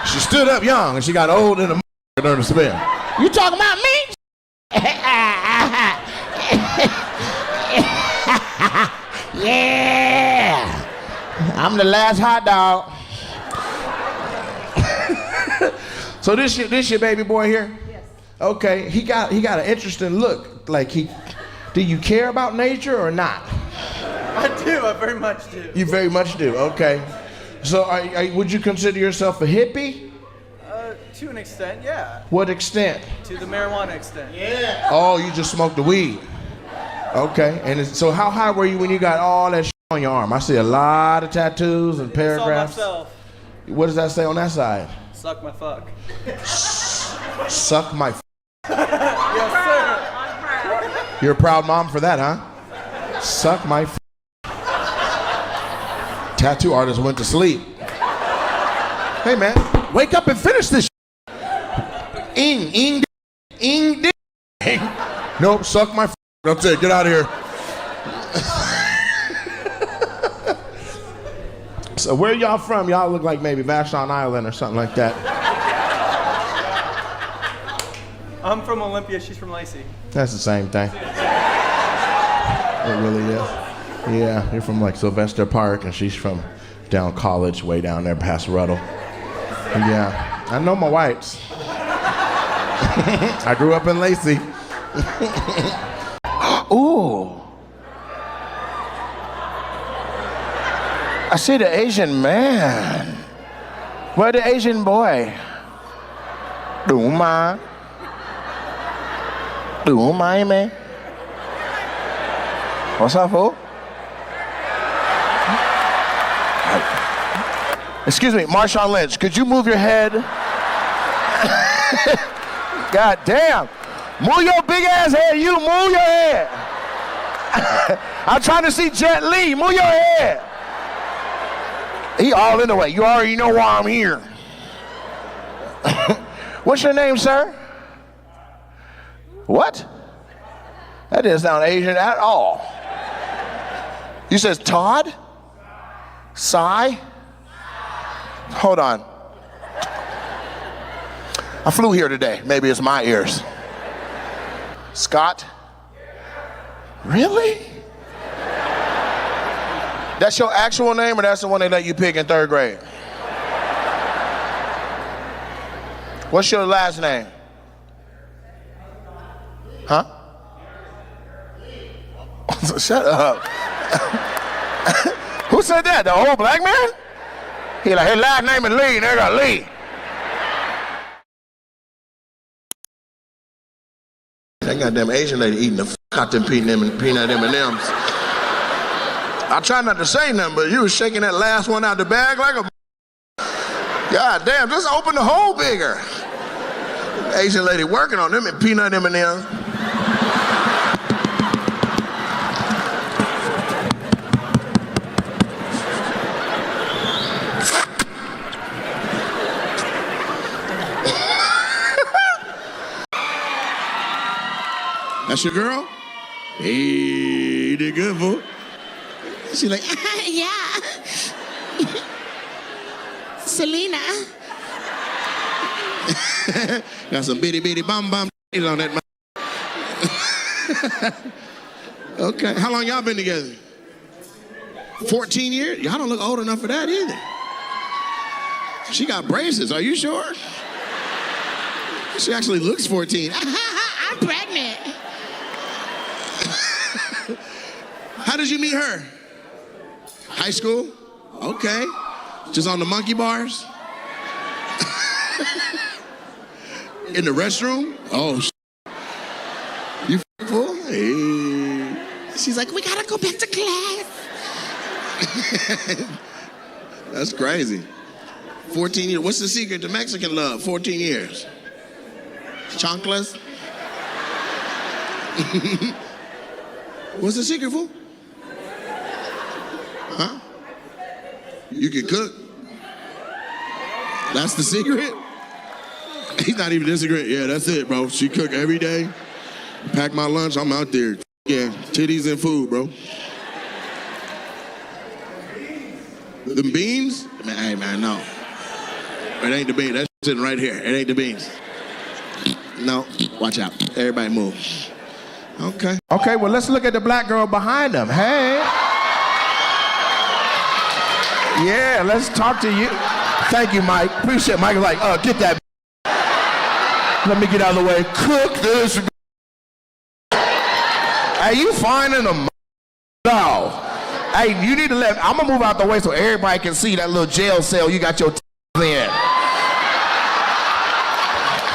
She stood up young, and she got old in the during the spin. You talking about me? Yeah. I'm the last hot dog. So this your baby boy here? Yes. Okay, he got an interesting look. Like do you care about nature or not? I do, I very much do. You very much do, okay. So would you consider yourself a hippie? To an extent, yeah. What extent? To the marijuana extent. Yeah. Oh, you just smoked the weed. Okay, and so how high were you when you got all that shit on your arm? I see a lot of tattoos and paragraphs. It's all myself. What does that say on that side? Suck my fuck. Suck my Yes, sir. You're a proud mom for that, huh? Suck my Tattoo artist went to sleep. Hey, man, wake up and finish this. Ing. Nope, suck my. That's it. Get out of here. So where y'all from? Y'all look like maybe Vashon Island or something like that. I'm from Olympia. She's from Lacey. That's the same thing. It really is. Yeah, you're from like Sylvester Park, and she's from down College, way down there past Ruddle. Yeah, I know my whites. I grew up in Lacey. Ooh. I see the Asian man. Where the Asian boy? Đủ mà. Đủ mà man. What's up, fool? Excuse me, Marshawn Lynch, could you move your head? God damn. Move your big ass head. You move your head. I'm trying to see Jet Li. Move your head. He all in the way. You already know why I'm here. What's your name, sir? What? That didn't sound Asian at all. You says Todd? Cy? Hold on. I flew here today. Maybe it's my ears. Scott? Really? That's your actual name, or that's the one they let you pick in 3rd grade? What's your last name? Huh? Shut up. Who said that? The old black man? He like, his last name is Lee, nigga, Lee. That goddamn Asian lady eating the out them peanut M&Ms. I try not to say nothing, but you was shaking that last one out the bag like a... God damn, just open the hole bigger. Asian lady working on them and peanut M&Ms. That's your girl? Hey, you did good, fool. She's like, Yeah. Selena. got some bitty bitty bum on that. Okay, how long y'all been together? 14 years? Y'all don't look old enough for that either. She got braces, are you sure? She actually looks 14. I'm pregnant. How did you meet her? High school? Okay. Just on the monkey bars? In the restroom? Oh, you fool? Hey. She's like, we gotta go back to class. That's crazy. 14 years. What's the secret to Mexican love? 14 years. Chanclas? What's the secret, fool? Huh? You can cook. That's the secret? He's not even disagreeing. Yeah, that's it, bro. She cook every day. Pack my lunch, I'm out there. Yeah, titties and food, bro. Them beans? Man, hey, man, no. It ain't the beans. That's sitting right here. It ain't the beans. No, watch out. Everybody move. Okay. Okay, well, let's look at the black girl behind them. Hey. Yeah, let's talk to you. Thank you, Mike. Appreciate it. Mike like, get that. Let me get out of the way. Cook this. Hey, you finding them? No. Hey, you need to I'm gonna move out the way so everybody can see that little jail cell you got your in.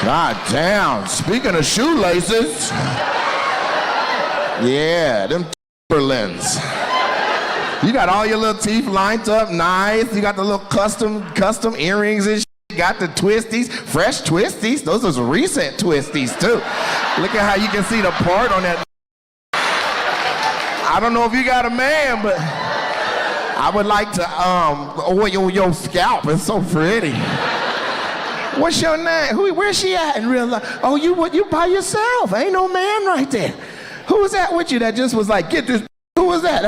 God damn. Speaking of shoelaces. Yeah, them Timberlands. You got all your little teeth lined up nice. You got the little custom earrings and shit. Got the twisties, fresh twisties. Those are recent twisties too. Look at how you can see the part on that. I don't know if you got a man, but I would like to, your scalp is so pretty. What's your name? Where's she at in real life? Oh, you by yourself. Ain't no man right there. Who was that with you that just was like, get this? Who was that?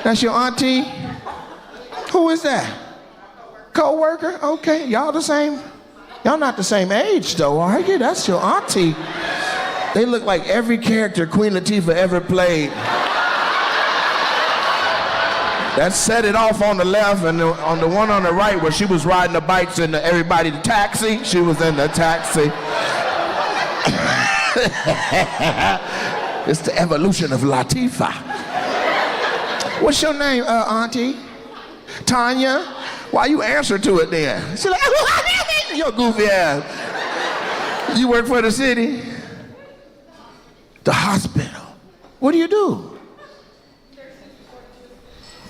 That's your auntie? Who is that? Co-worker? Okay, y'all the same? Y'all not the same age though, are you? That's your auntie. They look like every character Queen Latifah ever played. That set it off on the left, and on the one on the right where she was riding the bikes in everybody the taxi, she was in the taxi. It's the evolution of Latifah. What's your name, auntie? Tanya? Why you answer to it then? She's like, your goofy ass. You work for the city? The hospital. What do you do?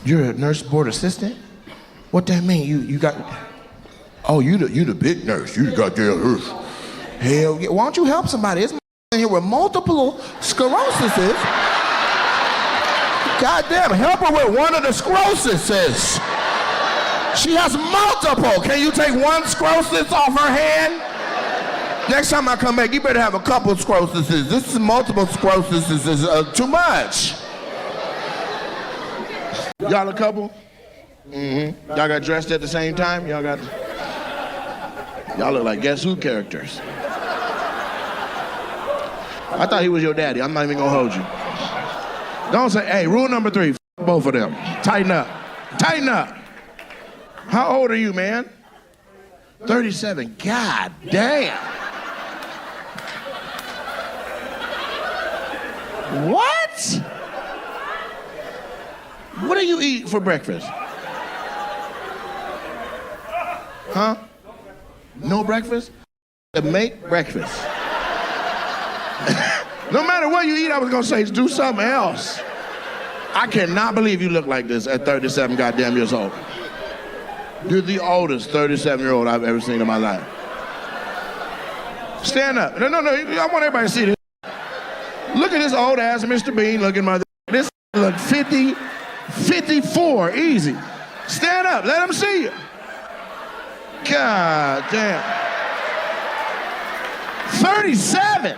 You're a nurse board assistant? What that mean? You got? Oh, you the big nurse. You got there. Hell yeah. Why don't you help somebody? It's in here with multiple sclerosis. God damn, help her with one of the sclerosis. She has multiple. Can you take one sclerosis off her hand? Next time I come back, you better have a couple sclerosis. This is multiple sclerosis is too much. Y'all a couple? Mm-hmm. Y'all got dressed at the same time? Y'all look like Guess Who characters. I thought he was your daddy. I'm not even gonna hold you. Don't say, hey, rule number 3, both of them. Tighten up. Tighten up. How old are you, man? 37. God damn. What? What do you eat for breakfast? Huh? No breakfast? Make breakfast. No matter what you eat, I was gonna say, do something else. I cannot believe you look like this at 37 goddamn years old. You're the oldest 37-year-old I've ever seen in my life. Stand up. No, I want everybody to see this. Look at this old ass Mr. Bean looking mother. This look 50, 54, easy. Stand up, let them see you. God damn. 37.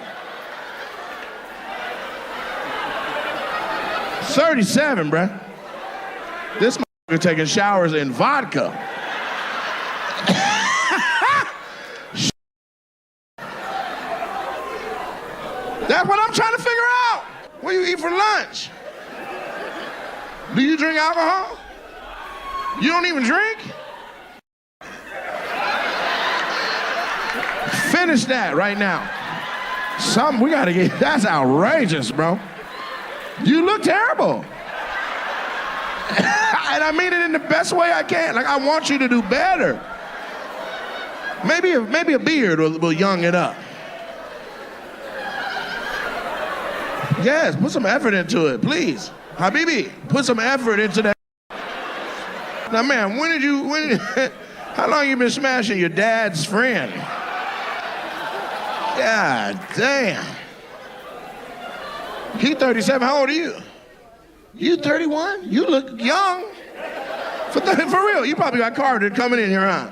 37, bruh. This motherfucker taking showers in vodka. That's what I'm trying to figure out. What do you eat for lunch? Do you drink alcohol? You don't even drink? Finish that right now. We gotta get, that's outrageous, bro. You look terrible. And I mean it in the best way I can. Like, I want you to do better. Maybe a beard will young it up. Yes, put some effort into it, please. Habibi, put some effort into that. Now, man, how long you been smashing your dad's friend? God damn. He 37, how old are you? You 31? You look young. For real, you probably got carded coming in here, huh?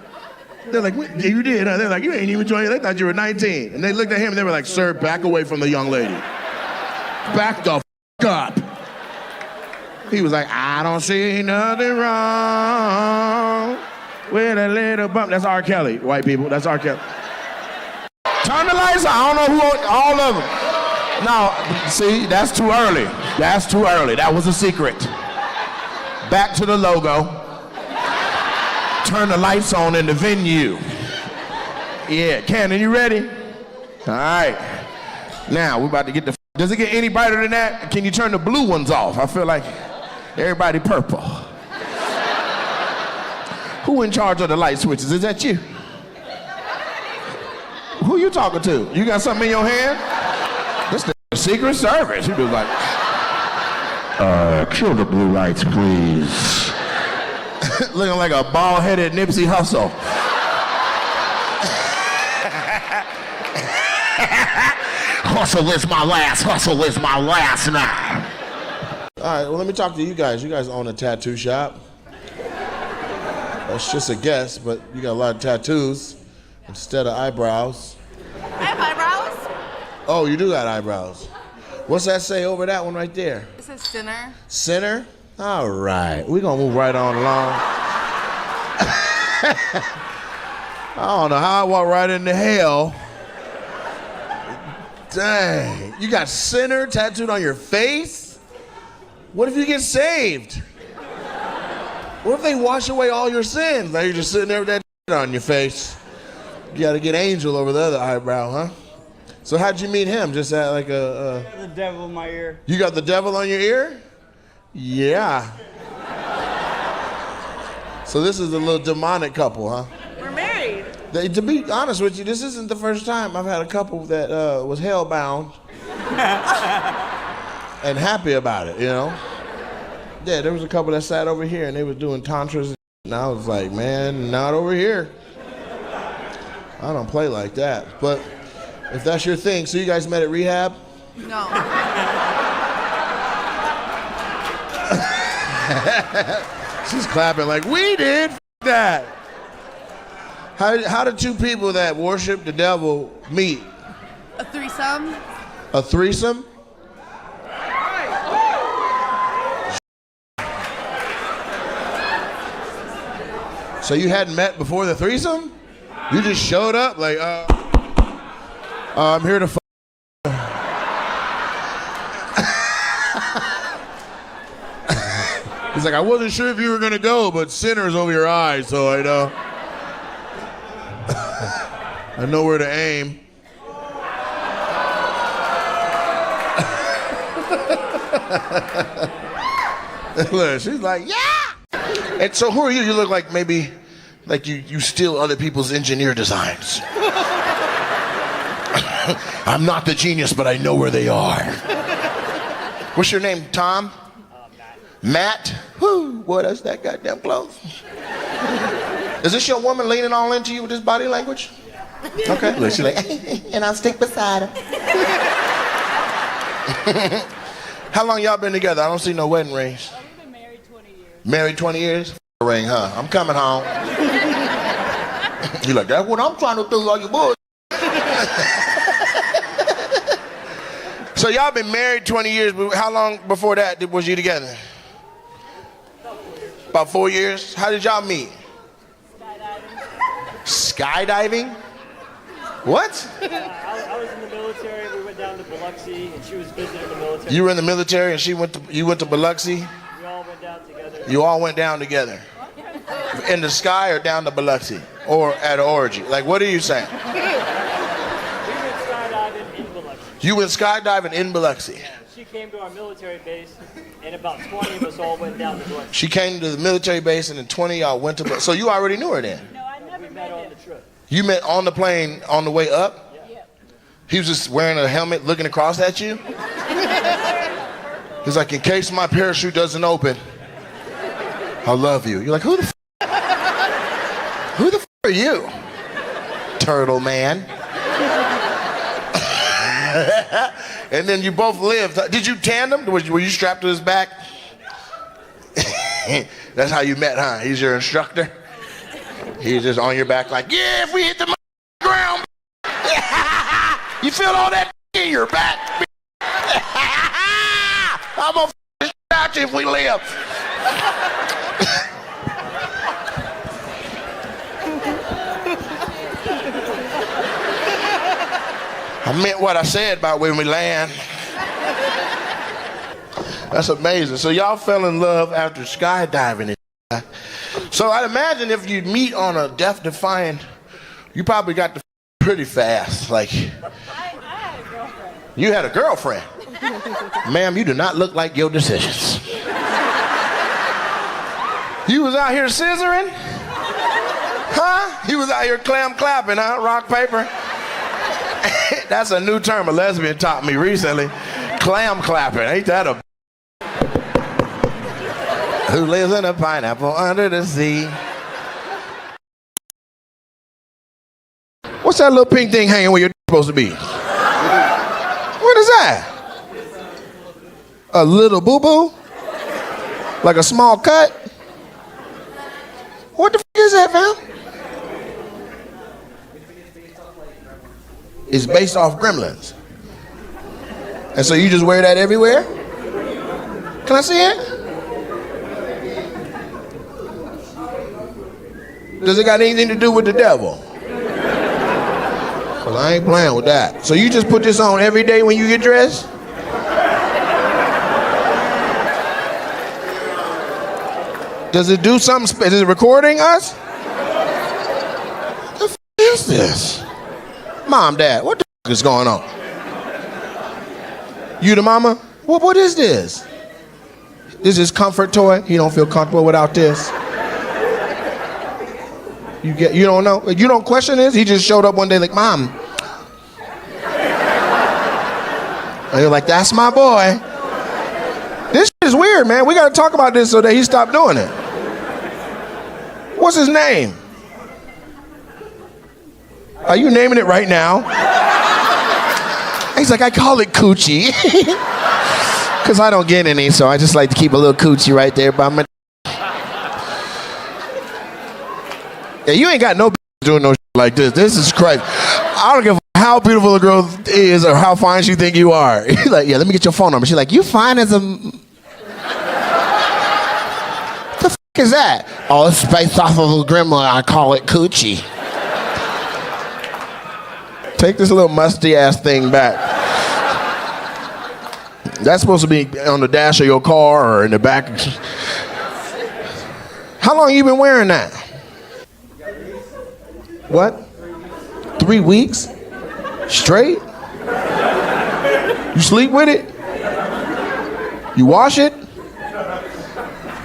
They're like, you did, huh? They're like, you ain't even joined. They thought you were 19. And they looked at him and they were like, sir, back away from the young lady. Back the f*** up. He was like, I don't see nothing wrong with a little bump. That's R. Kelly, white people. That's R. Kelly. Turn the lights on. I don't know who, all of them. No, see, that's too early. That's too early. That was a secret. Back to the logo. Turn the lights on in the venue. Yeah, Cannon, you ready? All right. Now, we're about to get the... Does it get any brighter than that? Can you turn the blue ones off? I feel like everybody purple. Who in charge of the light switches? Is that you? Who you talking to? You got something in your hand? This the Secret Service. He was like, kill the blue lights, please. Looking like a bald-headed Nipsey Hussle. Hustle is my last now. All right, well, let me talk to you guys. You guys own a tattoo shop. That's just a guess, but you got a lot of tattoos instead of eyebrows. I have eyebrows. Oh, you do got eyebrows. What's that say over that one right there? It says sinner. Sinner? All right, we're gonna move right on along. I don't know how I walked right into hell. Dang, you got sinner tattooed on your face? What if you get saved? What if they wash away all your sins? Now you're just sitting there with that on your face. You gotta get angel over the other eyebrow, huh? So how'd you meet him? Just at like The devil in my ear. You got the devil on your ear? Yeah. So this is a little demonic couple, huh? We're married. To be honest with you, this isn't the first time I've had a couple that was hellbound and happy about it, you know? Yeah, there was a couple that sat over here and they were doing tantras and I was like, man, not over here. I don't play like that. But If that's your thing. So you guys met at rehab? No. She's clapping like, we did. F that. How did two people that worship the devil meet? A threesome? A threesome? So you hadn't met before the threesome? You just showed up like, I'm here to f. He's like, I wasn't sure if you were gonna go, but sinner's over your eyes, so I know. I know where to aim. Look, she's like, yeah! And so who are you? You look like maybe, like you steal other people's engineer designs. I'm not the genius, but I know where they are. What's your name, Tom? Matt? Whoo, boy, that's that goddamn close. Is this your woman leaning all into you with this body language? Okay. Look, she's like, and I'll stick beside her. How long y'all been together? I don't see no wedding rings. We've been married 20 years. Married 20 years? Ring, huh? I'm coming home. You're like, that's what I'm trying to do, all you boys. So y'all been married 20 years, but how long before that was you together? About 4 years? How did y'all meet? Skydiving? What? I was in the military. We went down to Biloxi, and she was visiting the military. You were in the military and you went to Biloxi? We all went down together. You all went down together? In the sky or down to Biloxi? Or at an orgy? Like, what are you saying? We went skydiving in Biloxi. You went skydiving in Biloxi? She came to our military base, and about 20 of us all went down to Biloxi. She came to the military base and then 20 of y'all went to Biloxi. So you already knew her then? No, I never We met on the trip. You met on the plane on the way up? Yeah. He was just wearing a helmet looking across at you? He's like, in case my parachute doesn't open, I love you. You're like, who the f are you? Turtle man. And then you both lived. Did you tandem? Were you strapped to his back? That's how you met, huh? He's your instructor? He's just on your back like, yeah, if we hit the ground, you feel all that in your back. I'm gonna out you if we live. I meant what I said about when we land. That's amazing. So y'all fell in love after skydiving. So I'd imagine if you meet on a death-defying, you probably got the pretty fast. Like, I had a girlfriend. you had a girlfriend. Ma'am, you do not look like your decisions. You was out here scissoring? Huh? You was out here clam clapping, huh? Rock, paper? That's a new term a lesbian taught me recently. Clam clapping. Ain't that a... Who lives in a pineapple under the sea? What's that little pink thing hanging where you're supposed to be? What is that? A little boo-boo? Like a small cut? What the f*** is that, fam? It's based off Gremlins. And so you just wear that everywhere? Can I see it? Does it got anything to do with the devil? Because I ain't playing with that. So you just put this on every day when you get dressed? Does it do something? Is it recording us? What the f*** is this? Mom, Dad, what the f*** is going on? You the mama? What is this? This is comfort toy? You don't feel comfortable without this? You don't know? You don't question this? He just showed up one day like, Mom. And you're like, that's my boy. This is weird, man. We gotta talk about this so that he stopped doing it. What's his name? Are you naming it right now? He's like, I call it coochie. Because I don't get any, so I just like to keep a little coochie right there by my... Yeah, you ain't got no doing no shit like this. This is crazy. I don't give a how beautiful a girl is or how fine she think you are. He's like, yeah, let me get your phone number. She's like, you fine as a... What the f*** is that? Oh, it's based off of a grandma. I call it coochie. Take this little musty ass thing back. That's supposed to be on the dash of your car or in the back. How long you been wearing that? What? 3 weeks? Straight? You sleep with it? You wash it?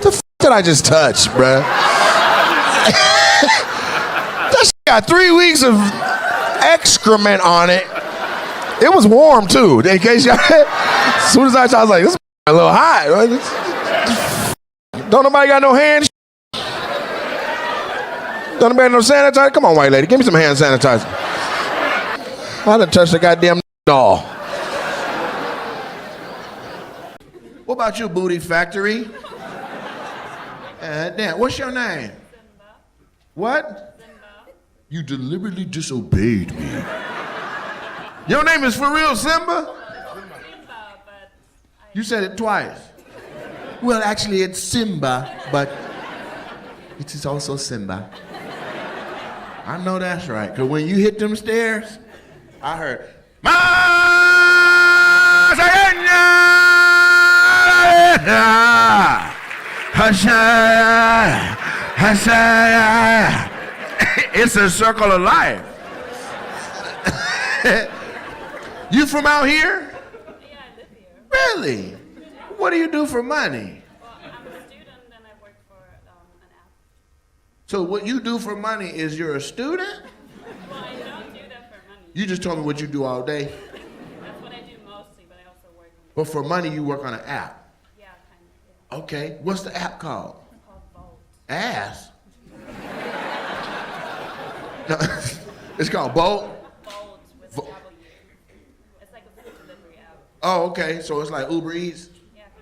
The f did I just touch, bruh? That shit got 3 weeks of excrement on it. It was warm too. In case y'all, as soon as I was like, this is a little hot. Don't nobody got no hands? Don't nobody no sanitizer? Come on, white lady, give me some hand sanitizer. I done touched the goddamn doll. What about you, Booty Factory? Damn, what's your name? Simba. What? Simba. You deliberately disobeyed me. Your name is for real Simba? Simba, but You said it twice. Well, actually, it's Simba, but it is also Simba. I know that's right, because when you hit them stairs, I heard, it's a circle of life. You from out here? yeah, I live here. Really? What do you do for money? Well, I'm a student and I work for an app. So what you do for money is you're a student? Well, I don't do that for money. You just told me what you do all day. That's what I do mostly, but I also work on But for money, you work on an app. yeah, kind of. Yeah. Okay, what's the app called? It's called Bolt. Ass. No, it's called Bolt. Bolt with a Vo- W. It's like a food delivery app. Oh, okay, so it's like Uber Eats. Yeah, kind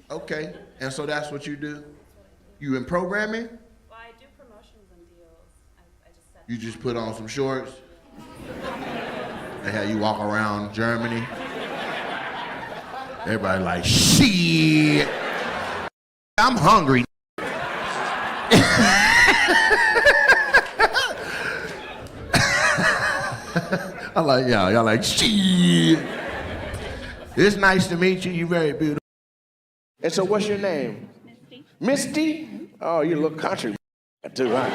of. Okay, and so that's what you do? You in programming? Well, I do promotions and deals. I just set. You just put on some shorts? They have you walk around Germany? Everybody like, shit. I'm hungry. I like y'all. Y'all like, shit. It's nice to meet you. You're very beautiful. And so what's your name? Misty. Misty? Oh, you look country too, huh?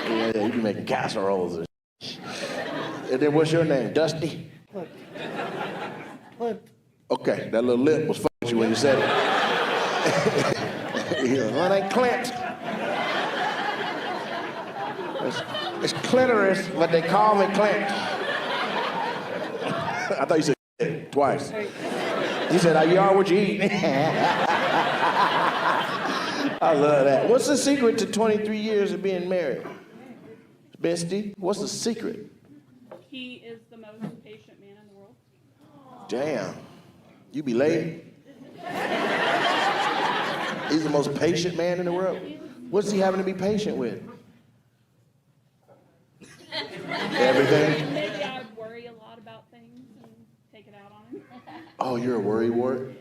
Yeah, you be making casseroles and shit. And then what's your name? Dusty? What? Okay, that little lip was fucking with you when you said it. Well, ain't Clint. It's clitoris, but they call me Clint. I thought you said it twice. He said, you are what you eat. I love that. What's the secret to 23 years of being married? Misty, what's the secret? He is the most patient man in the world. Damn. You be late? He's the most patient man in the world. What's he having to be patient with? Everything? Maybe I worry a lot about things and take it out on him. Oh, you're a worry wart?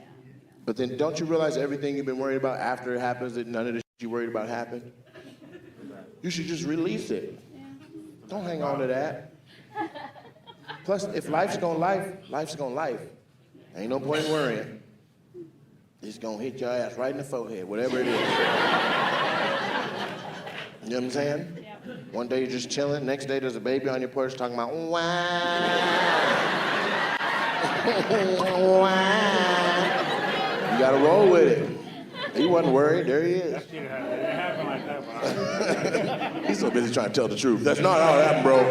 But then don't you realize everything you've been worried about after it happens, that none of the shit you worried about happened? You should just release it. Don't hang on to that. Plus, if life's gonna life, life's gonna life. Ain't no point in worrying. It's gonna hit your ass right in the forehead, whatever it is. You know what I'm saying? Yeah. One day you're just chilling, next day there's a baby on your porch talking about, wow. You gotta roll with it. He wasn't worried, there he is. It happened like that, bro. He's so busy trying to tell the truth. That's not how it happened, bro.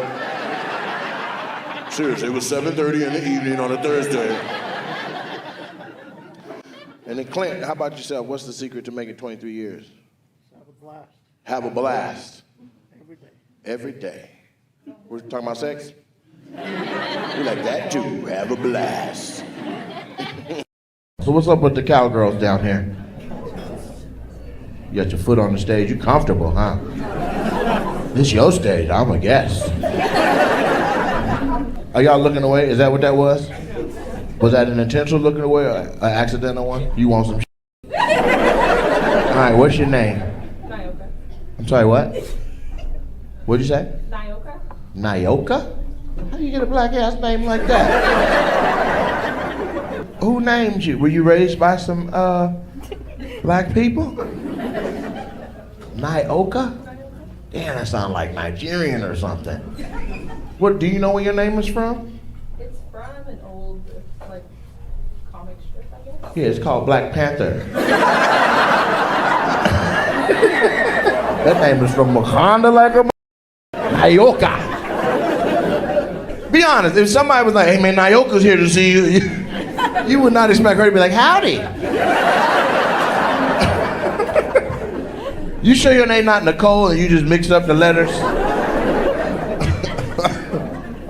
Seriously, it was 7:30 in the evening on a Thursday. And then Clint, how about yourself? What's the secret to making 23 years? Have a blast Have a blast. every day. Every day. We're talking about sex? We like that too. Have a blast. So what's up with the cowgirls down here? You got your foot on the stage. You comfortable, huh? This your stage. I'm a guest. Are y'all looking away? Is that what that was? Was that an intentional looking away or an accidental one? You want some All right, what's your name? Nyoka. I'm sorry, what? What'd you say? Nyoka. Nyoka? How do you get a black ass name like that? Who named you? Were you raised by some black people? Nyoka? Damn, that sounds like Nigerian or something. What, do you know where your name is from? It's from an old, like, comic strip, I guess. Yeah, it's called Black Panther. That name is from Wakanda like a Nyoka. Be honest, if somebody was like, hey man, Nyoka's here to see you, you would not expect her to be like, howdy. You sure your name not Nicole and you just mixed up the letters?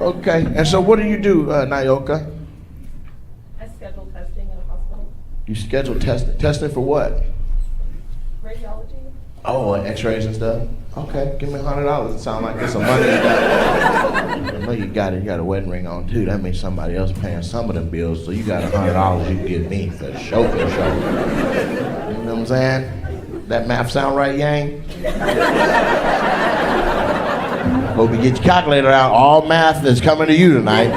Okay, and so what do you do, Nyoka? I schedule testing at a hospital. You schedule testing for what? Radiology. Oh, x-rays and stuff? Okay, give me $100. It sounds like there's some money you got. I know you got it. You got a wedding ring on too. That means somebody else paying some of them bills. So you got $100 you can give me for the show. You know what I'm saying? That math sound right, Yang? Hope you get your calculator out. All math is coming to you tonight.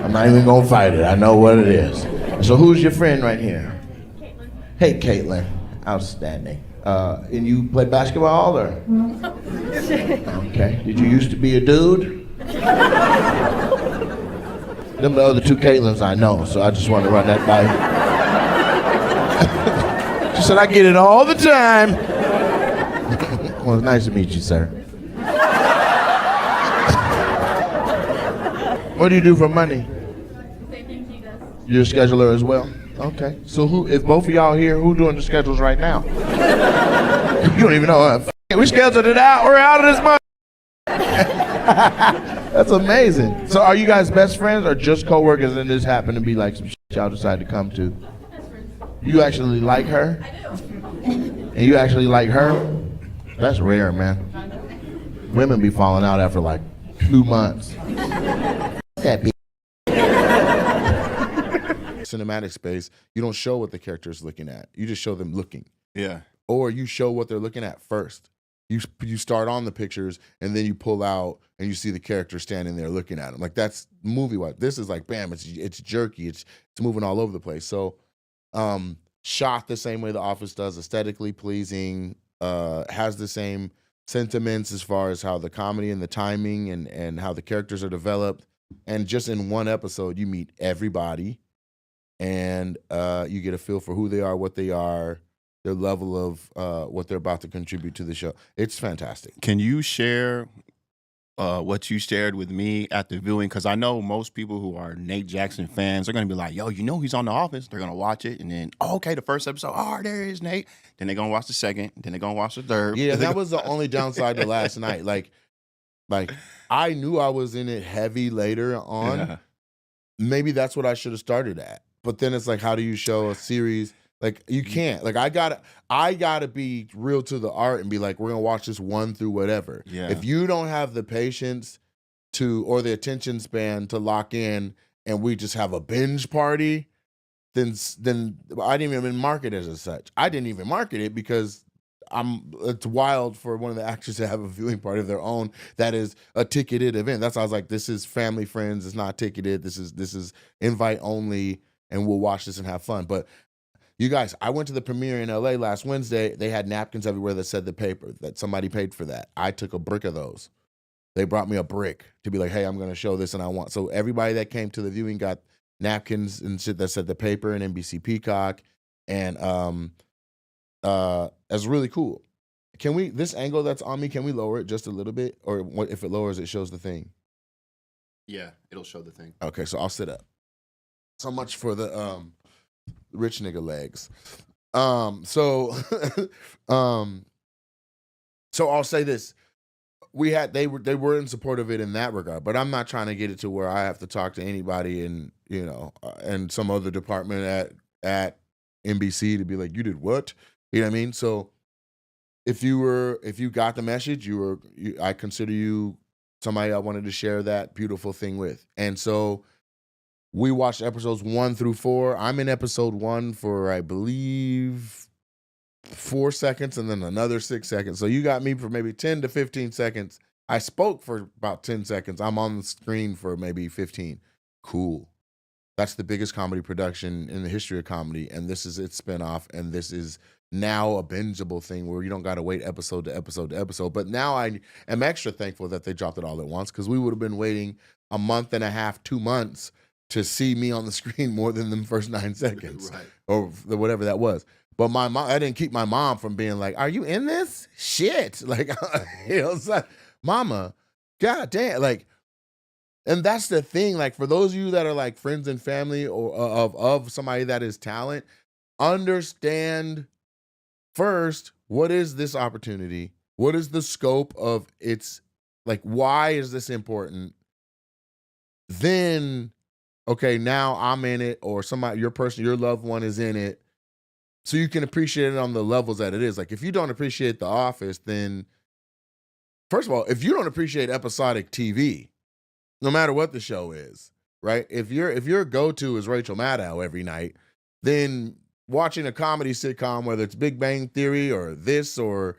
I'm not even gonna fight it. I know what it is. So who's your friend right here? Caitlin. Hey, Caitlin. Outstanding. And you play basketball or? Okay. Did you used to be a dude? Them the other two Caitlins I know, so I just wanted to run that by you. She said, I get it all the time. Well, it's nice to meet you, sir. What do you do for money? Same thing he does. You're a scheduler as well? Okay. So who, if both of y'all here, who doing the schedules right now? You don't even know. We scheduled it out. We're out of this month. That's amazing. So are you guys best friends or just co-workers and this happened to be like some shit y'all decided to come to? Best friends. You actually like her? I do. And you actually like her? That's rare, man. Women be falling out after like 2 months. That bitch. Cinematic space, you don't show what the character is looking at. You just show them looking. Yeah. Or you show what they're looking at first. You start on the pictures and then you pull out and you see the character standing there looking at them. Like that's movie-wise. This is like, bam, it's jerky. It's moving all over the place. So shot the same way The Office does, aesthetically pleasing, has the same sentiments as far as how the comedy and the timing and how the characters are developed. And just in one episode, you meet everybody and you get a feel for who they are, what they are, their level of what they're about to contribute to the show. It's fantastic. Can you share what you shared with me at the viewing? Because I know most people who are Nate Jackson fans are going to be like, yo, you know he's on The Office. They're going to watch it. And then, oh, okay, the first episode, oh, there is Nate. Then they're going to watch the second. Then they're going to watch the third. Yeah, that was the only downside to last night. Like I knew I was in it heavy later on. Yeah. Maybe that's what I should have started at. But then it's like, how do you show a series? Like you can't. Like I gotta be real to the art and be like, we're gonna watch this one through whatever. Yeah. If you don't have the patience to or the attention span to lock in, and we just have a binge party, then I didn't even market it as such. I didn't even market it because it's wild for one of the actors to have a viewing party of their own that is a ticketed event. That's why I was like, this is family friends. It's not ticketed. This is invite only, and we'll watch this and have fun. But you guys, I went to the premiere in LA last Wednesday. They had napkins everywhere that said the paper, that somebody paid for that. I took a brick of those. They brought me a brick to be like, hey, I'm going to show this and I want. So everybody that came to the viewing got napkins and shit that said the paper and NBC Peacock. And that's really cool. Can we, this angle that's on me, can we lower it just a little bit? Or what, if it lowers, it shows the thing? Yeah, it'll show the thing. Okay, so I'll sit up. So much for the rich nigga legs. So I'll say this. they were in support of it in that regard, but I'm not trying to get it to where I have to talk to anybody in and some other department at NBC to be like, you did what? You know what I mean? So if you got the message, I consider you somebody I wanted to share that beautiful thing with. And so we watched episodes 1 through 4. I'm in episode 1 for, I believe, 4 seconds and then another 6 seconds. So you got me for maybe 10 to 15 seconds. I spoke for about 10 seconds. I'm on the screen for maybe 15. Cool. That's the biggest comedy production in the history of comedy. And this is its spinoff. And this is now a bingeable thing where you don't got to wait episode to episode to episode. But now I am extra thankful that they dropped it all at once, because we would have been waiting a month and a half, 2 months to see me on the screen more than the first 9 seconds Right. or whatever that was. But my mom, I didn't keep my mom from being like, "Are you in this shit?" Like, it's like, Mama, God damn, like. And that's the thing. Like, for those of you that are like friends and family or of somebody that is talent, understand first, what is this opportunity? What is the scope of its, like, why is this important? Then, okay, now I'm in it, or somebody, your loved one is in it, so you can appreciate it on the levels that it is. Like, if you don't appreciate The Office, then first of all, if you don't appreciate episodic TV, no matter what the show is, right? If your go-to is Rachel Maddow every night, then watching a comedy sitcom, whether it's Big Bang Theory or this or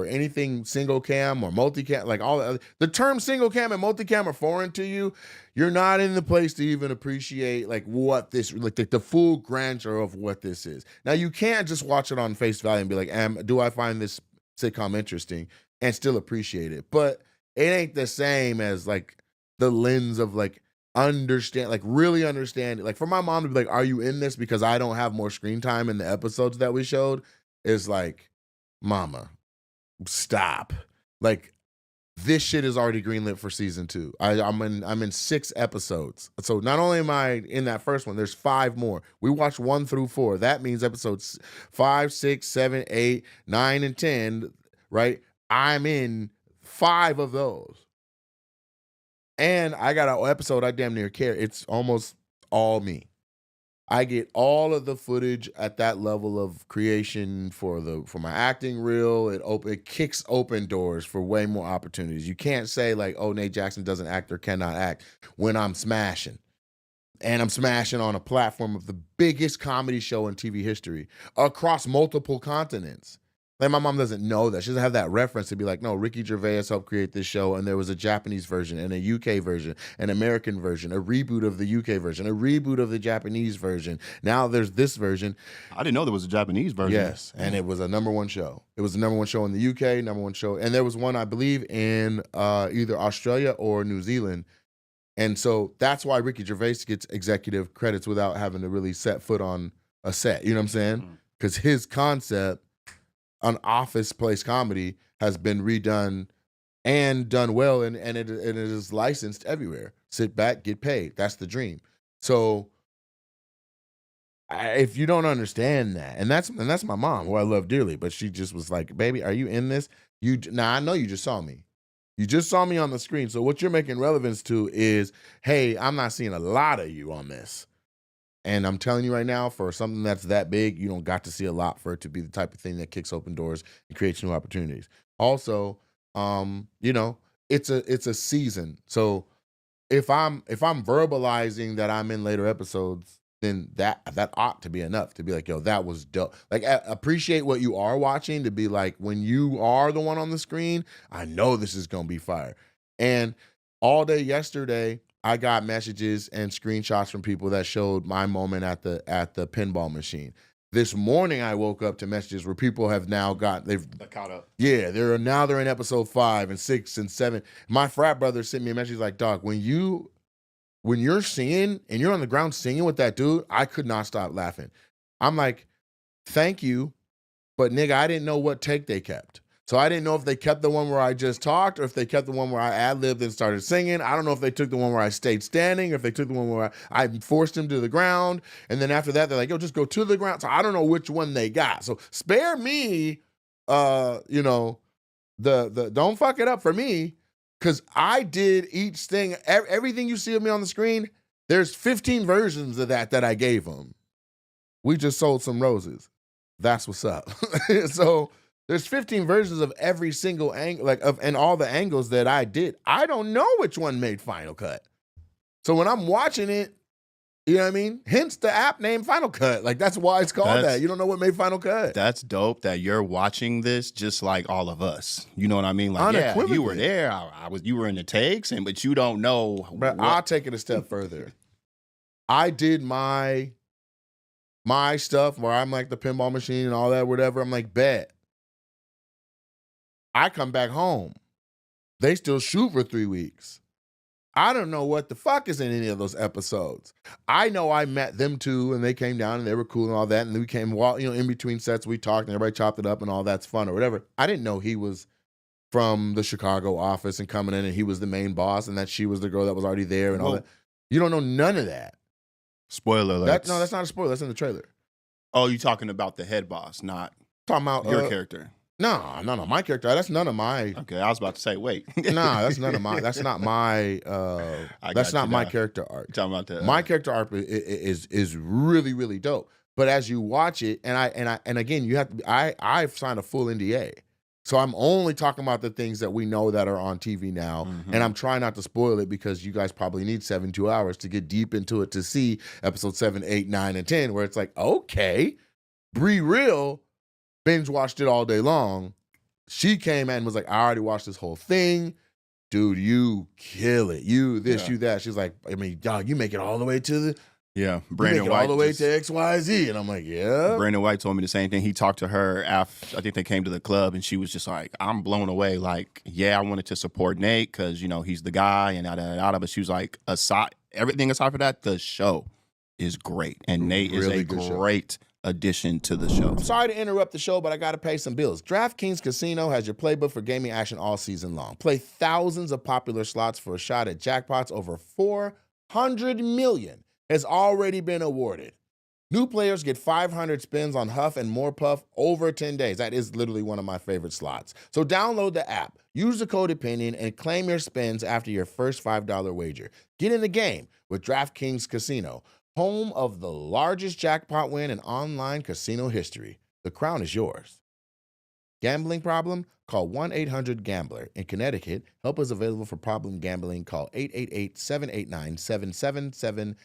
anything single cam or multicam, like all the term single cam and multicam are foreign to you, you're not in the place to even appreciate like what this, like the full grandeur of what this is. Now, you can't just watch it on face value and be like, do I find this sitcom interesting, and still appreciate it? But it ain't the same as like the lens of like really understand it. Like, for my mom to be like, "Are you in this because I don't have more screen time in the episodes that we showed?" is like, Mama, stop. Like, this shit is already greenlit for season 2. I'm in 6 episodes. So not only am I in that first one, there's 5 more. We watched 1 through 4. That means episodes 5, 6, 7, 8, 9, and 10, right? I'm in 5 of those. And I got an episode I damn near care. It's almost all me. I get all of the footage at that level of creation for my acting reel. It kicks open doors for way more opportunities. You can't say like, "Oh, Nate Jackson doesn't act or cannot act," when I'm smashing. And I'm smashing on a platform of the biggest comedy show in TV history across multiple continents. Like, my mom doesn't know that. She doesn't have that reference to be like, "No, Ricky Gervais helped create this show, and there was a Japanese version and a UK version, an American version, a reboot of the UK version, a reboot of the Japanese version. Now there's this version." I didn't know there was a Japanese version. Yes, and it was a #1 show. It was the #1 show in the UK, #1 show. And there was one, I believe, in either Australia or New Zealand. And so that's why Ricky Gervais gets executive credits without having to really set foot on a set. You know what I'm saying? Because his concept on Office Place comedy has been redone and done well, and it is licensed everywhere. Sit back, get paid. That's the dream. So if you don't understand that, and that's my mom, who I love dearly, but she just was like, "Baby, are you in this? Now I know you just saw me. You just saw me on the screen. So what you're making relevance to is, hey, I'm not seeing a lot of you on this. And I'm telling you right now, for something that's that big, you don't got to see a lot for it to be the type of thing that kicks open doors and creates new opportunities." Also, it's a season. So if I'm verbalizing that I'm in later episodes, then that ought to be enough to be like, "Yo, that was dope." Like, appreciate what you are watching, to be like, when you are the one on the screen, I know this is gonna be fire. And all day yesterday, I got messages and screenshots from people that showed my moment at the pinball machine. This morning, I woke up to messages where people have now they've caught up. Yeah, they're in episode 5 and 6 and 7. My frat brother sent me a message like, "Dog, when you're singing and you're on the ground singing with that dude, I could not stop laughing." I'm like, "Thank you, but nigga, I didn't know what take they kept." So I didn't know if they kept the one where I just talked, or if they kept the one where I ad-libbed and started singing. I don't know if they took the one where I stayed standing, or if they took the one where I forced him to the ground. And then after that, they're like, "Yo, just go to the ground." So I don't know which one they got. So spare me, the don't fuck it up for me, because I did each thing. Everything you see of me on the screen, there's 15 versions of that I gave him. We just sold some roses. That's what's up. So there's 15 versions of every single angle, and all the angles that I did. I don't know which one made Final Cut. So when I'm watching it, you know what I mean? Hence the app name Final Cut. Like, that's why it's called that. You don't know what made Final Cut. That's dope that you're watching this just like all of us. You know what I mean? Like, yeah, you were there. You were in the takes, but you don't know. But I'll take it a step further. I did my stuff where I'm like the pinball machine and all that, whatever. I'm like, bet. I come back home. They still shoot for 3 weeks. I don't know what the fuck is in any of those episodes. I know I met them too, and they came down and they were cool and all that. And we came, in between sets, we talked and everybody chopped it up and all that's fun or whatever. I didn't know he was from the Chicago office and coming in and he was the main boss and that she was the girl that was already there and all that. You don't know none of that. Spoiler alert. No, that's not a spoiler. That's in the trailer. Oh, you talking about the head boss, not talking about your character. No, my character. That's none of my. Okay, I was about to say, wait. Nah, that's none of my. That's not my. That's not my character arc. Talking about the my character arc is really, really dope. But as you watch it, and again, you have to. I've signed a full NDA, so I'm only talking about the things that we know that are on TV now, and I'm trying not to spoil it because you guys probably need 72 hours to get deep into it to see episode 7, 8, 9, and 10, where it's like, okay, Bree Real binge watched it all day long. She came in and was like, I already watched this whole thing. Dude, you kill it. You this, you that. She's like, I mean, dog, you make it all the way to the Brandon White all the way to XYZ. And I'm like, yeah. Brandon White told me the same thing. He talked to her after I think they came to the club and she was just like, I'm blown away. Like, yeah, I wanted to support Nate because, he's the guy and but she was like, everything aside from that, the show is great. And Nate really is a great addition to the show. I'm sorry to interrupt the show, but I got to pay some bills. DraftKings Casino has your playbook for gaming action all season long. Play thousands of popular slots for a shot at jackpots. Over $400 million has already been awarded. New players get 500 spins on Huff and More Puff over 10 days. That is literally one of my favorite slots. So download the app, use the code OPINION, and claim your spins after your first $5 wager. Get in the game with DraftKings Casino, home of the largest jackpot win in online casino history. The crown is yours. Gambling problem? Call 1-800-GAMBLER. In Connecticut, help is available for problem gambling. Call 888-789-7777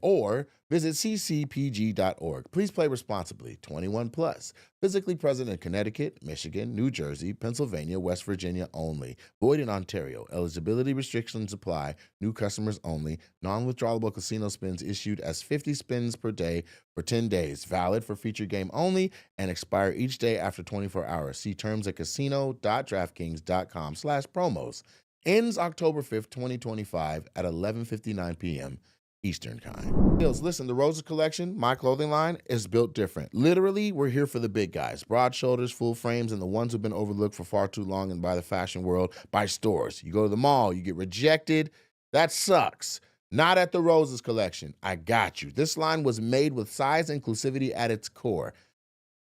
or visit ccpg.org. Please play responsibly. 21 plus. Physically present in Connecticut, Michigan, New Jersey, Pennsylvania, West Virginia only. Void in Ontario. Eligibility restrictions apply. New customers only. Non-withdrawable casino spins issued as 50 spins per day for 10 days. Valid for feature game only and expire each day after 24 hours. See terms at casino.draftkings.com/promos. Ends October 5th, 2025 at 11:59 p.m. Eastern Time. Listen, the Roses collection, my clothing line, is built different. Literally, we're here for the big guys. Broad shoulders, full frames, and the ones who've been overlooked for far too long and by the fashion world, by stores. You go to the mall, you get rejected. That sucks. Not at the Roses collection. I got you. This line was made with size inclusivity at its core,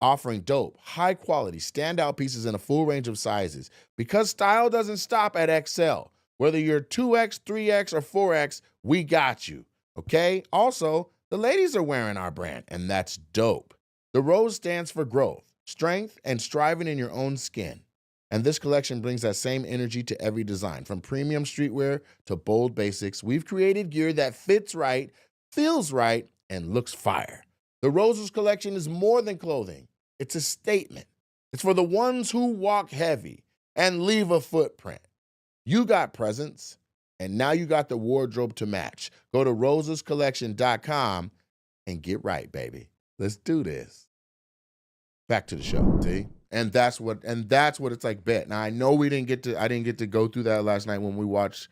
offering dope, high quality, standout pieces in a full range of sizes. Because style doesn't stop at XL. Whether you're 2X, 3X, or 4X, we got you. Okay? Also, the ladies are wearing our brand, and that's dope. The Rose stands for growth, strength, and striving in your own skin. And this collection brings that same energy to every design. From premium streetwear to bold basics, we've created gear that fits right, feels right, and looks fire. The Roses collection is more than clothing. It's a statement. It's for the ones who walk heavy and leave a footprint. You got presents, and now you got the wardrobe to match. Go to rosescollection.com and get right, baby. Let's do this. Back to the show, see? And that's what it's like. Bet. Now I know I didn't get to go through that last night when we watched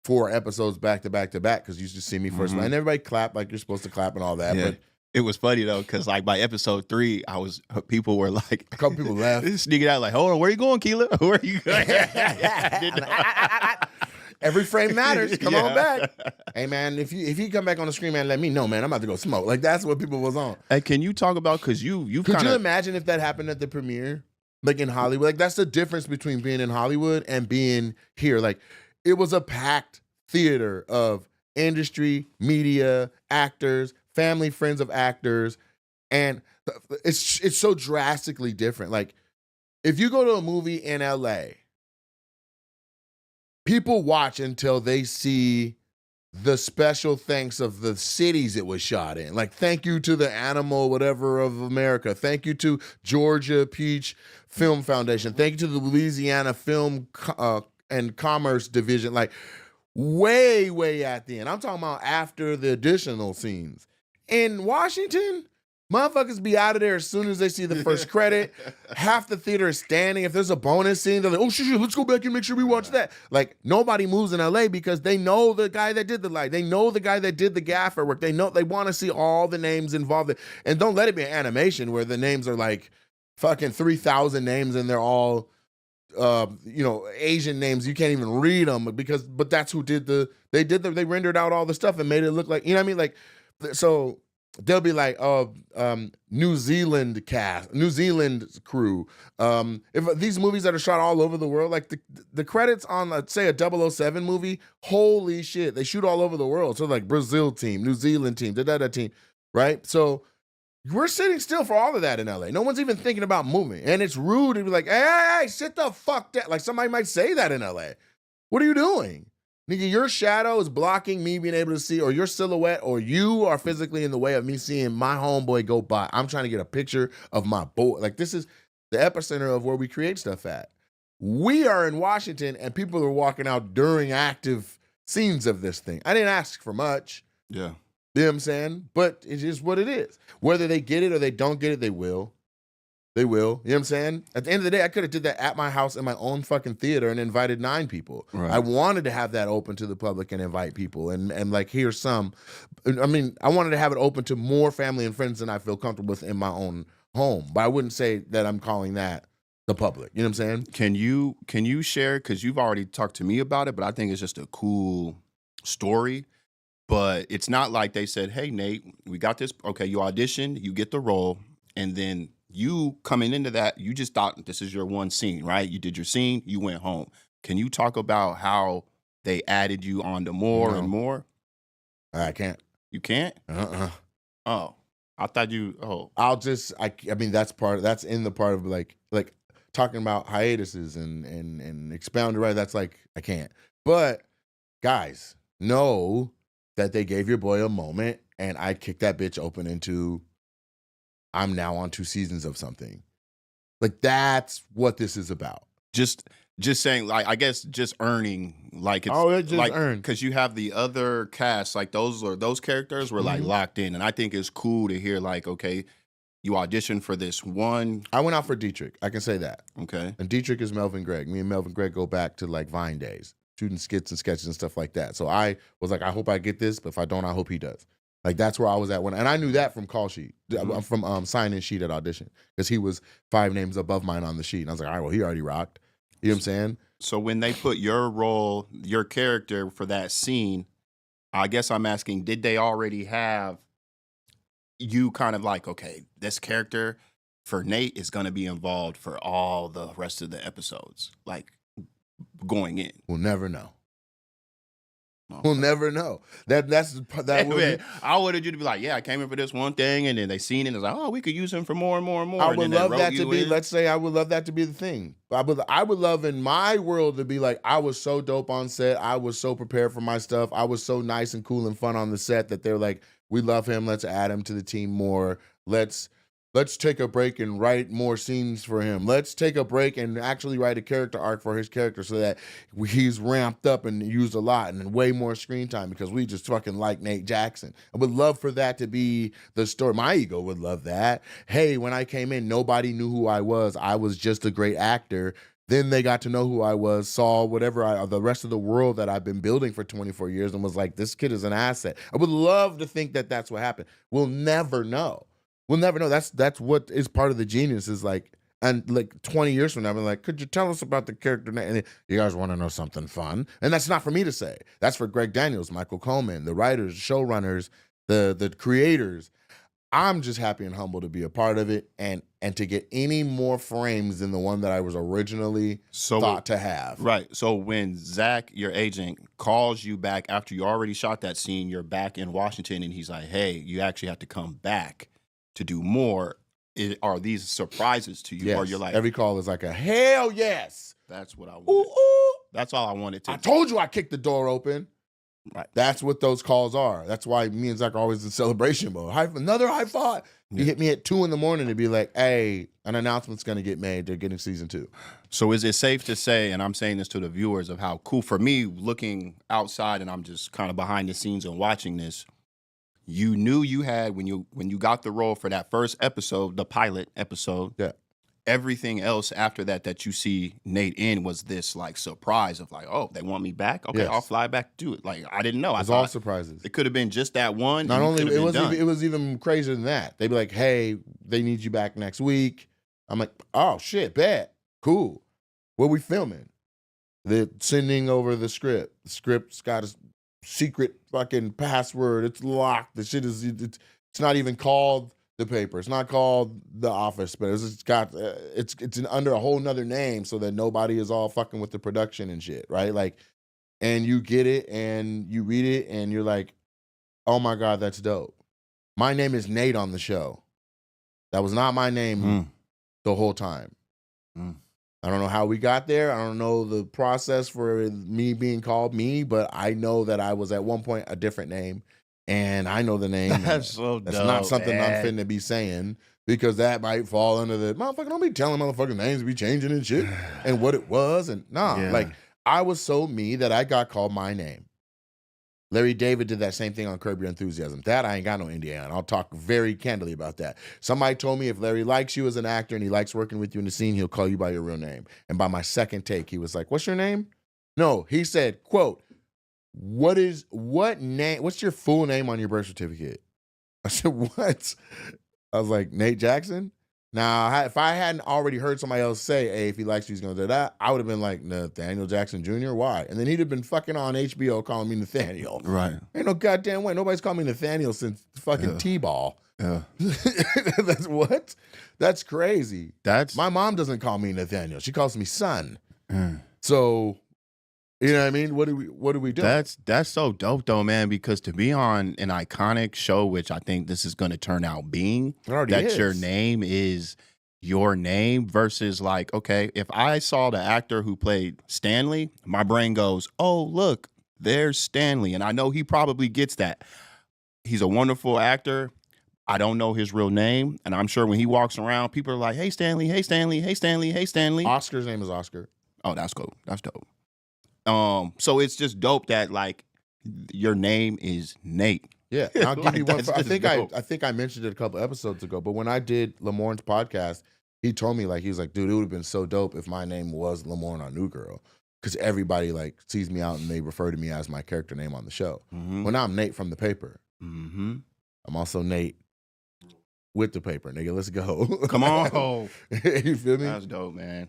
4 episodes back to back to back because you used to see me first, and everybody clapped like you're supposed to clap and all that. Yeah. But it was funny though, because like by episode 3, people were like, a couple people laughed, sneaking out like, "Hold on, where you going, Keela? Where you going?" Every frame matters. Come on back. Hey man, if you come back on the screen, man, let me know, man. I'm about to go smoke. Like that's what people was on. Hey, can you talk about, because you could you imagine if that happened at the premiere? Like in Hollywood. Like that's the difference between being in Hollywood and being here. Like it was a packed theater of industry, media, actors, family, friends of actors, and it's so drastically different. Like if you go to a movie in LA, people watch until they see the special thanks of the cities it was shot in. Like, thank you to the Animal Whatever of America. Thank you to Georgia Peach Film Foundation. Thank you to the Louisiana Film and Commerce Division. Like, way, way at the end. I'm talking about after the additional scenes. In Washington, motherfuckers be out of there as soon as they see the first credit. Half the theater is standing. If there's a bonus scene, they're like, oh, shit, let's go back and make sure we watch that. Like, nobody moves in LA because they know the guy that did the light. They know the guy that did the gaffer work. They know they want to see all the names involved. And don't let it be an animation where the names are like fucking 3,000 names and they're all, Asian names. You can't even read them but that's who they rendered out all the stuff and made it look like, you know what I mean? Like, so they'll be like, New Zealand cast, New Zealand crew. If these movies that are shot all over the world, like the credits on, let's say, a 007 movie, holy shit, they shoot all over the world. So like Brazil team, New Zealand team, da team, right? So we're sitting still for all of that in LA. No one's even thinking about moving. And it's rude to be like, hey, sit the fuck down. Like somebody might say that in LA. What are you doing? Nigga, your shadow is blocking me being able to see, or your silhouette, or you are physically in the way of me seeing my homeboy go by. I'm trying to get a picture of my boy. Like, this is the epicenter of where we create stuff at. We are in Washington, and people are walking out during active scenes of this thing. I didn't ask for much. Yeah. You know what I'm saying? But it is what it is. Whether they get it or they don't get it, they will. They will. You know what I'm saying? At the end of the day, I could have did that at my house in my own fucking theater and invited 9 people. Right. I wanted to have that open to the public and invite people and like here's some. I mean, I wanted to have it open to more family and friends than I feel comfortable with in my own home. But I wouldn't say that I'm calling that the public. You know what I'm saying? Can you share, because you've already talked to me about it, but I think it's just a cool story. But it's not like they said, hey, Nate, we got this. Okay, you auditioned, you get the role, and then you coming into that, you just thought this is your one scene, right? You did your scene, you went home. Can you talk about how they added you on to more and more? I can't. You can't? Oh, I thought you. Oh, I mean, that's in the part of like talking about hiatuses and expounded, right? That's like, I can't. But guys, know that they gave your boy a moment and I kicked that bitch open into, I'm now on 2 seasons of something. Like, that's what this is about. just saying, like, I guess just earning, like, it's just like earned. because you have the other cast, like those characters were like locked in, and I think it's cool to hear like, okay, you auditioned for this one. I went out for Dietrich. I can say that. Okay. And Dietrich is Melvin Gregg. Me and Melvin Gregg go back to like Vine days, shooting skits and sketches and stuff like that. So I was like, I hope I get this, but if I don't, I hope he does. Like, that's where I was at and I knew that from call sheet, from sign-in sheet at audition, because he was 5 names above mine on the sheet. And I was like, all right, well, he already rocked. You know what I'm saying? So when they put your role, your character for that scene, I guess I'm asking, did they already have you kind of like, okay, this character for Nate is going to be involved for all the rest of the episodes, like going in? We'll never know. Okay. We'll never know. That would. I wanted you to be like, yeah, I came in for this one thing, and then they seen it and it's like, oh, we could use him for more and more and more. I and would then love wrote that you to be. in. Let's say I would love that to be the thing. I would love in my world to be like, I was so dope on set. I was so prepared for my stuff. I was so nice and cool and fun on the set that they're like, we love him. Let's add him to the team more. Let's take a break and write more scenes for him. Let's take a break and actually write a character arc for his character so that he's ramped up and used a lot and way more screen time because we just fucking like Nate Jackson. I would love for that to be the story. My ego would love that. Hey, when I came in, nobody knew who I was. I was just a great actor. Then they got to know who I was, saw the rest of the world that I've been building for 24 years and was like, this kid is an asset. I would love to think that that's what happened. We'll never know. We'll never know. That's what is part of the genius is like, and like 20 years from now, I'm like, could you tell us about the character? And you guys want to know something fun? And that's not for me to say. That's for Greg Daniels, Michael Coleman, the writers, showrunners, the creators. I'm just happy and humble to be a part of it and to get any more frames than the one that I was originally thought to have. Right. So when Zach, your agent, calls you back after you already shot that scene, you're back in Washington, and he's like, hey, you actually have to come back to do more. Are these surprises to you? Yes. Or you're like, every call is like a hell yes. that's what I want. Ooh, ooh. That's all I wanted to I told you I kicked the door open. Right. That's what those calls are. That's why me and Zach are always in celebration mode. Another high five. He hit me at 2 a.m. to be like, hey, an announcement's going to get made. They're getting season 2. So is it safe to say, and I'm saying this to the viewers, of how cool for me looking outside and I'm just kind of behind the scenes and watching this, you knew you had, when you got the role for that first episode, the pilot episode, Yeah. everything else after that you see Nate in was this like surprise of like, oh, they want me back? Okay, Yes. I'll fly back to do it. Like, I didn't know. I It's all thought surprises. it could have been just that one. Not and only could've been done. it was even crazier than that. They'd be like, "Hey, they need you back next week." I'm like, "Oh shit, bet, cool. What we filming?" They're sending over the script. The script's got a secret fucking password. It's locked. The shit is it's not even called The Paper. It's not called The Office, but it's got it's under a whole nother name so that nobody is all fucking with the production and shit, right? Like, and you get it and you read it and you're like, oh my God, that's dope. My name is Nate on the show. That was not my name the whole time. I don't know how we got there. I don't know the process for me being called me, but I know that I was at one point a different name, and I know the name. That's so That's dope, not something man. I'm finna be saying because that might fall under the motherfucker. Don't be telling motherfuckers names be changing and shit and what it was and Yeah. like I was so me that I got called my name. Larry David did that same thing on Curb Your Enthusiasm. That I ain't got no Indiana. I'll talk very candidly about that. Somebody told me if Larry likes you as an actor and he likes working with you in the scene, he'll call you by your real name. And by my second take, he was like, "What's your name?" No, he said, quote, what's your full name on your birth certificate? I said, what? I was like, Nate Jackson? Now, if I hadn't already heard somebody else say, hey, if he likes you, he's going to do that, I would have been like, Nathaniel Jackson Jr., why? And then he'd have been fucking on HBO calling me Nathaniel. Right. Ain't no goddamn way. Nobody's called me Nathaniel since fucking T-ball. Yeah. That's what? That's crazy. That's My mom doesn't call me Nathaniel. She calls me son. So, you know what I mean? What do we do? That's so dope though, man, because to be on an iconic show, which I think this is going to turn out being, It already that is. your name is your name versus like, okay, if I saw the actor who played Stanley, my brain goes, oh, look, there's Stanley. And I know he probably gets that. He's a wonderful actor. I don't know his real name. And I'm sure when he walks around, people are like, hey, Stanley, hey, Stanley, hey, Stanley, hey, Stanley. Oscar's name is Oscar. Oh, that's cool. That's dope. So it's just dope that like your name is Nate. Yeah, and I'll give you one. That's I just think dope. I think I mentioned it a couple episodes ago. But when I did Lamorne's podcast, he told me like he was like, dude, it would have been so dope if my name was Lamorne on New Girl, because everybody like sees me out and they refer to me as my character name on the show. Well, now I'm Nate from The Paper. I'm also Nate with The Paper, nigga. Let's go. Come on. You feel me? That's dope, man.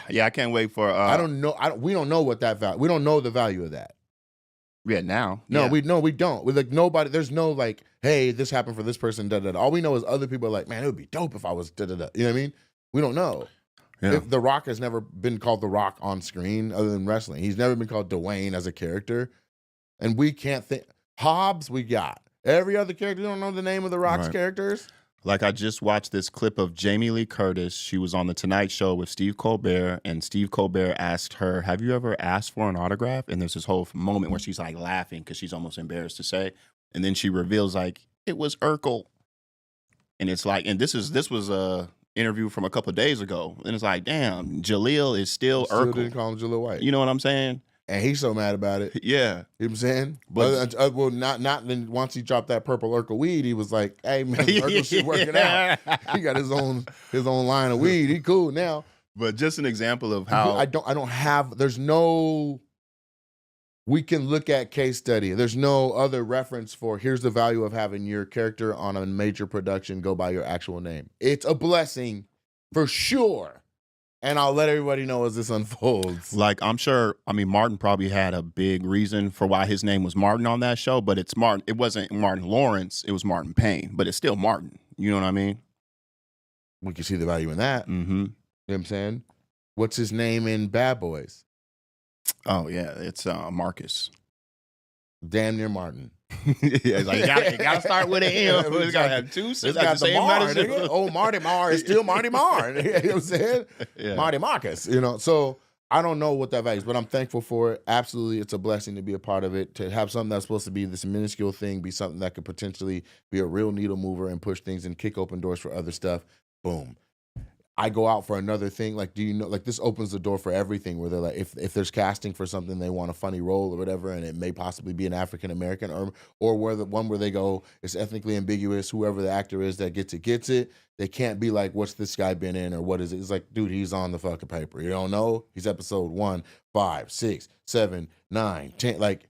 Yeah, I can't wait for. I don't know. We don't know what that value. We don't know the value of that. Yeah, now. No, Yeah. we don't. We're like nobody. There's no like, hey, this happened for this person. Da da da. All we know is other people are like, man, it would be dope if I was da da da. You know what I mean? We don't know. Yeah. If The Rock has never been called The Rock on screen other than wrestling. He's never been called Dwayne as a character, and we can't think. Hobbs, we got every other character. You don't know the name of The Rock's Right. characters. Like I just watched this clip of Jamie Lee Curtis. She was on the Tonight Show with Steve Colbert, and Steve Colbert asked her, "Have you ever asked for an autograph?" And there's this whole moment where she's like laughing because she's almost embarrassed to say, and then she reveals like it was Urkel, and it's like, and this was a interview from a couple of days ago, and it's like, damn, Jaleel is still Still Urkel. didn't call him Jaleel White. You know what I'm saying? And he's so mad about it. Yeah. You know what I'm saying? But- Well, not then once he dropped that purple Urkel weed, he was like, hey man, Urkel shit working out. He got his own line of weed. He cool now. But just an example of how I don't have, there's no, we can look at case study. There's no other reference for here's the value of having your character on a major production go by your actual name. It's a blessing for sure. and I'll let everybody know as this unfolds. Like, I'm sure, I mean, Martin probably had a big reason for why his name was Martin on that show, but it's Martin. It wasn't Martin Lawrence. It was Martin Payne, but it's still Martin. You know what I mean? We can see the value in that. Mm-hmm. You know what I'm saying? What's his name in Bad Boys? Oh, yeah. It's Marcus. Damn near Martin. Yeah, it's like, you gotta start with an M. It's gotta have two. It's got the Mar, nigga. Oh, Marty Marr is still Marty Marr. You know what I'm saying? Yeah. Marty Marcus. You know, so I don't know what that value is, but I'm thankful for it. Absolutely, it's a blessing to be a part of it. To have something that's supposed to be this minuscule thing be something that could potentially be a real needle mover and push things and kick open doors for other stuff. Boom. I go out for another thing. Like, do you know, like this opens the door for everything where they're like, if there's casting for something, they want a funny role or whatever, and it may possibly be an African-American or where the one where they go, it's ethnically ambiguous, whoever the actor is that gets it. They can't be like, what's this guy been in or what is it? It's like, dude, he's on the fucking paper. You don't know? He's episode 1, 5, 6, 7, 9, 10. Like,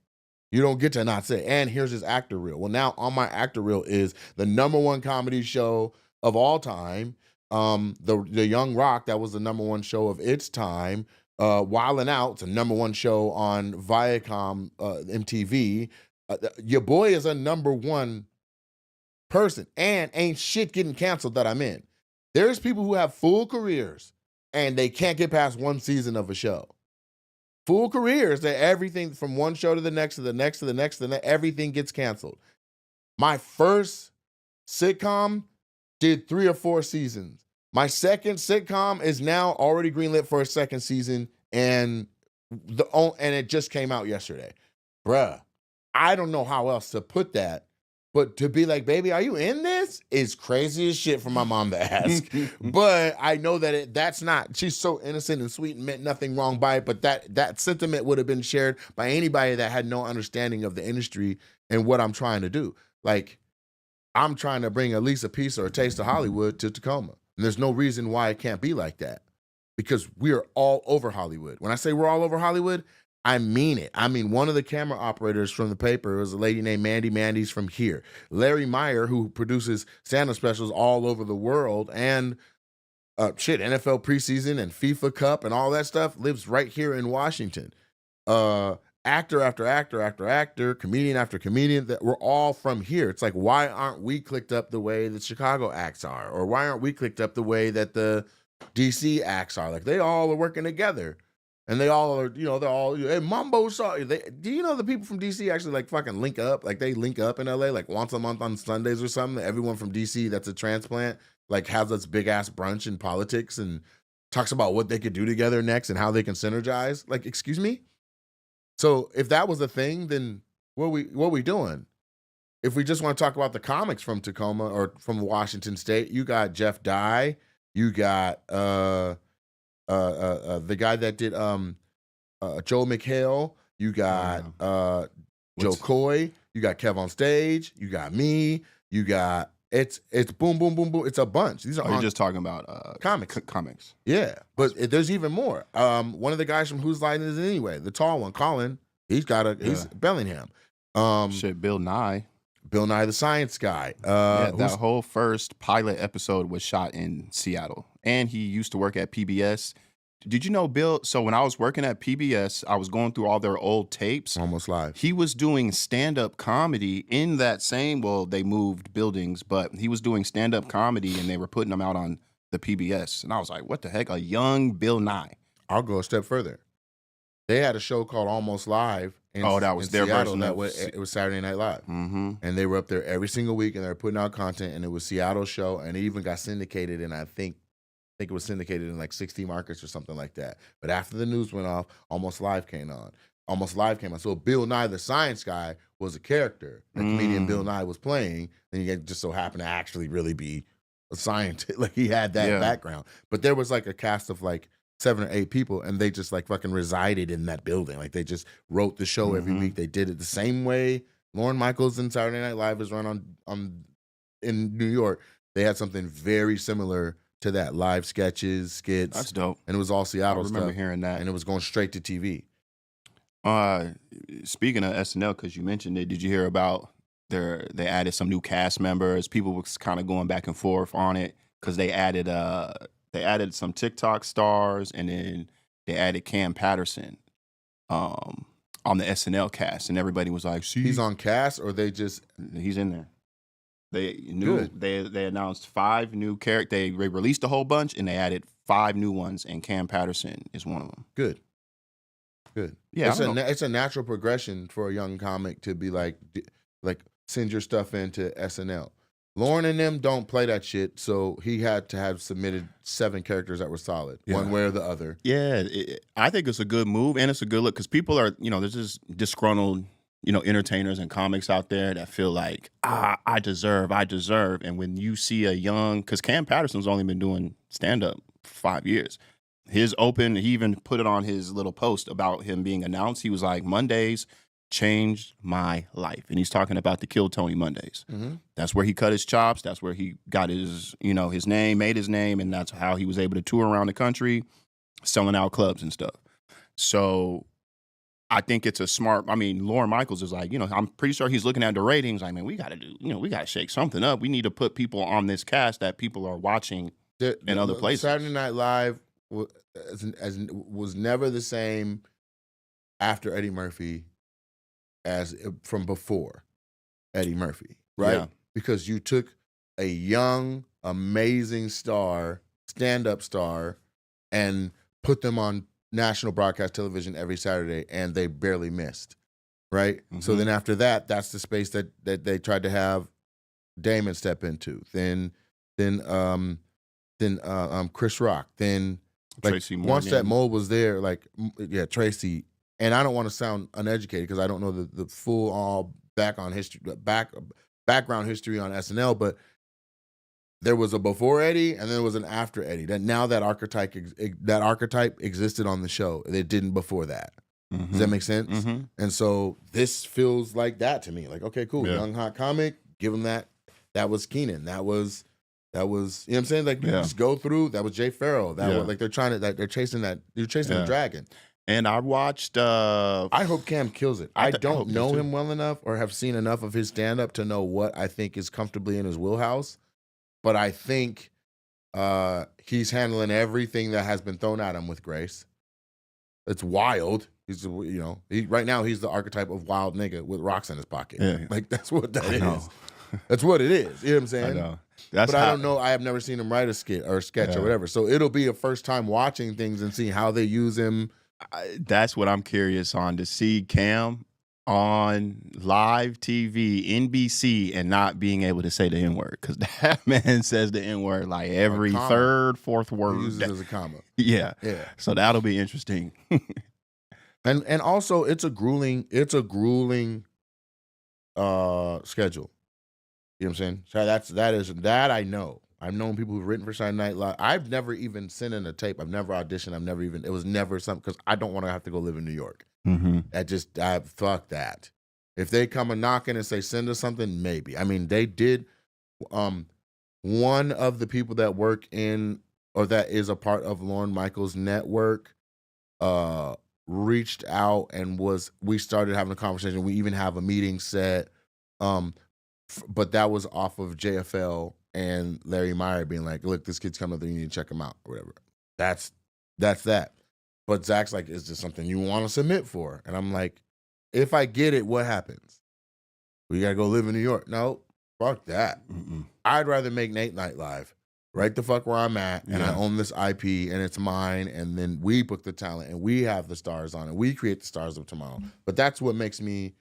you don't get to not say, and here's his actor reel. Well, now on my actor reel is the #1 comedy show of all time. The Young Rock, that was the #1 show of its time. Wildin' Out, it's a #1 show on Viacom MTV. Your boy is a #1 person, and ain't shit getting canceled that I'm in. There's people who have full careers and they can't get past one season of a show. Full careers, that everything from one show to the next to the next to the next to the next, everything gets canceled. My first sitcom did 3 or 4 seasons. My second sitcom is now already greenlit for a second season, and it just came out yesterday. Bruh, I don't know how else to put that, but to be like, baby, are you in this? Is crazy as shit for my mom to ask. But I know that that's not, she's so innocent and sweet and meant nothing wrong by it, but that sentiment would have been shared by anybody that had no understanding of the industry and what I'm trying to do. Like, I'm trying to bring at least a piece or a taste of Hollywood to Tacoma. And there's no reason why it can't be like that, because we are all over Hollywood. When I say we're all over Hollywood, I mean it. I mean, one of the camera operators from the paper was a lady named Mandy. Mandy's from here. Larry Meyer, who produces stand-up specials all over the world and NFL preseason and FIFA Cup and all that stuff, lives right here in Washington. Actor after actor after actor, comedian after comedian, that we're all from here. It's like, why aren't we clicked up the way the Chicago acts are? Or why aren't we clicked up the way that the DC acts are? Like, they all are working together. And they all are, they're all, hey, Mambo saw you. Do you know the people from DC actually like fucking link up? Like, they link up in LA like once a month on Sundays or something. Everyone from DC that's a transplant like has this big ass brunch in politics and talks about what they could do together next and how they can synergize. Like, excuse me? So if that was a thing, then what we doing? If we just want to talk about the comics from Tacoma or from Washington State, you got Jeff Dye, you got the guy that did Joe McHale, you got Joe Coy, you got Kev on Stage, you got me, you got it's boom boom boom boom. It's a bunch. These are you're just talking about comics. Comics. Yeah, but there's even more. One of the guys from Whose Line Is It Anyway? The tall one, Colin. He's Bellingham. Bill Nye. Bill Nye the Science Guy. That whole first pilot episode was shot in Seattle, and he used to work at PBS. Did you know Bill? So when I was working at PBS, I was going through all their old tapes. Almost Live. He was doing stand-up comedy in that same, well, they moved buildings, but he was doing stand-up comedy and they were putting them out on the PBS. And I was like, what the heck? A young Bill Nye. I'll go a step further. They had a show called Almost Live in that was their Seattle. version. It was Saturday Night Live. Mm-hmm. And they were up there every single week and they were putting out content, and it was Seattle's show, and it even got syndicated, and I think it was syndicated in like 60 markets or something like that. But after the news went off, Almost Live came on. So Bill Nye the Science Guy was a character that comedian Bill Nye was playing, and he just so happened to actually really be a scientist. Like, he had that background. But there was like a cast of like 7 or 8 people, and they just like fucking resided in that building. Like, they just wrote the show every week. They did it the same way Lorne Michaels and Saturday Night Live is run on in New York. They had something very similar to that, live sketches, skits. That's dope. And it was all Seattle stuff. I remember hearing that. And it was going straight to TV. Speaking of SNL, because you mentioned it, did you hear about they added some new cast members? People was kind of going back and forth on it because they added They added some TikTok stars, and then they added Cam Patterson on the SNL cast, and everybody was like, "See, He's on cast, or they just he's in there." They announced 5 new characters. They released a whole bunch, and they added 5 new ones, and Cam Patterson is one of them. good. Yeah, It's a natural progression for a young comic to be like send your stuff into SNL. Lauren and them don't play that shit, so he had to have submitted 7 characters that were solid, one way or the other. Yeah, I think it's a good move, and it's a good look because people are, there's just disgruntled, entertainers and comics out there that feel like, I deserve. And when you see a young, because Cam Patterson's only been doing stand-up for 5 years. He even put it on his little post about him being announced. He was like, Mondays changed my life. And he's talking about the Kill Tony Mondays. Mm-hmm. That's where he cut his chops. That's where he got his, his name, made his name. And that's how he was able to tour around the country, selling out clubs and stuff. So I think it's a smart, Lorne Michaels is like, I'm pretty sure he's looking at the ratings. I mean, we got to we got to shake something up. We need to put people on this cast that people are watching in other places. Saturday Night Live was never the same after Eddie Murphy as from before Eddie Murphy, right? Yeah. Because you took a young, amazing star, stand-up star, and put them on national broadcast television every Saturday, and they barely missed, right? Mm-hmm. So then after that, that's the space that they tried to have Damon step into. Then Chris Rock. Then Tracy Morgan. Once that mold was there, Tracy. And I don't want to sound uneducated because I don't know the full all background history on SNL, but there was a before Eddie and there was an after Eddie. That archetype existed on the show. It didn't before that. Mm-hmm. Does that make sense? Mm-hmm. And so this feels like that to me. Like, okay, cool, Yeah. young hot comic, give him that. That was Keenan. That was you know what I'm saying? Like you just go through. That was Jay Farrell. That was like they're chasing the dragon. And I watched I hope Cam kills it. I I don't hope know so, too. him well enough or have seen enough of his stand-up to know what I think is comfortably in his wheelhouse. But I think he's handling everything that has been thrown at him with grace. It's wild. He's right now he's the archetype of wild nigga with rocks in his pocket. Yeah. Like that's what that is. know. That's what it is. You know what I'm saying? I know. I don't know. I have never seen him write a skit or a sketch or whatever. So it'll be a first time watching things and seeing how they use him. That's what I'm curious on, to see Cam on live TV, NBC, and not being able to say the N-word, because that man says the N-word like every third, fourth word. He uses it as a comma. Yeah. Yeah. So that'll be interesting. And also it's a grueling schedule. You know what I'm saying? So that I know. I've known people who've written for Saturday Night Live. I've never even sent in a tape. I've never auditioned. It was never something, because I don't want to have to go live in New York. Mm-hmm. Fuck that. If they come and knocking and say, send us something, maybe. I mean, they did. One of the people that work in, or that is a part of Lorne Michaels' network, reached out and we started having a conversation. We even have a meeting set. But that was off of JFL and Larry Meyer being like, look, this kid's coming up there, you need to check him out, or whatever. That's that. But Zach's like, is this something you want to submit for? And I'm like, if I get it, what happens? We got to go live in New York. No, fuck that. Mm-mm. I'd rather make Nate Night Live, right the fuck where I'm at, and I own this IP, and it's mine, and then we book the talent, and we have the stars on it. We create the stars of tomorrow. But that's what makes me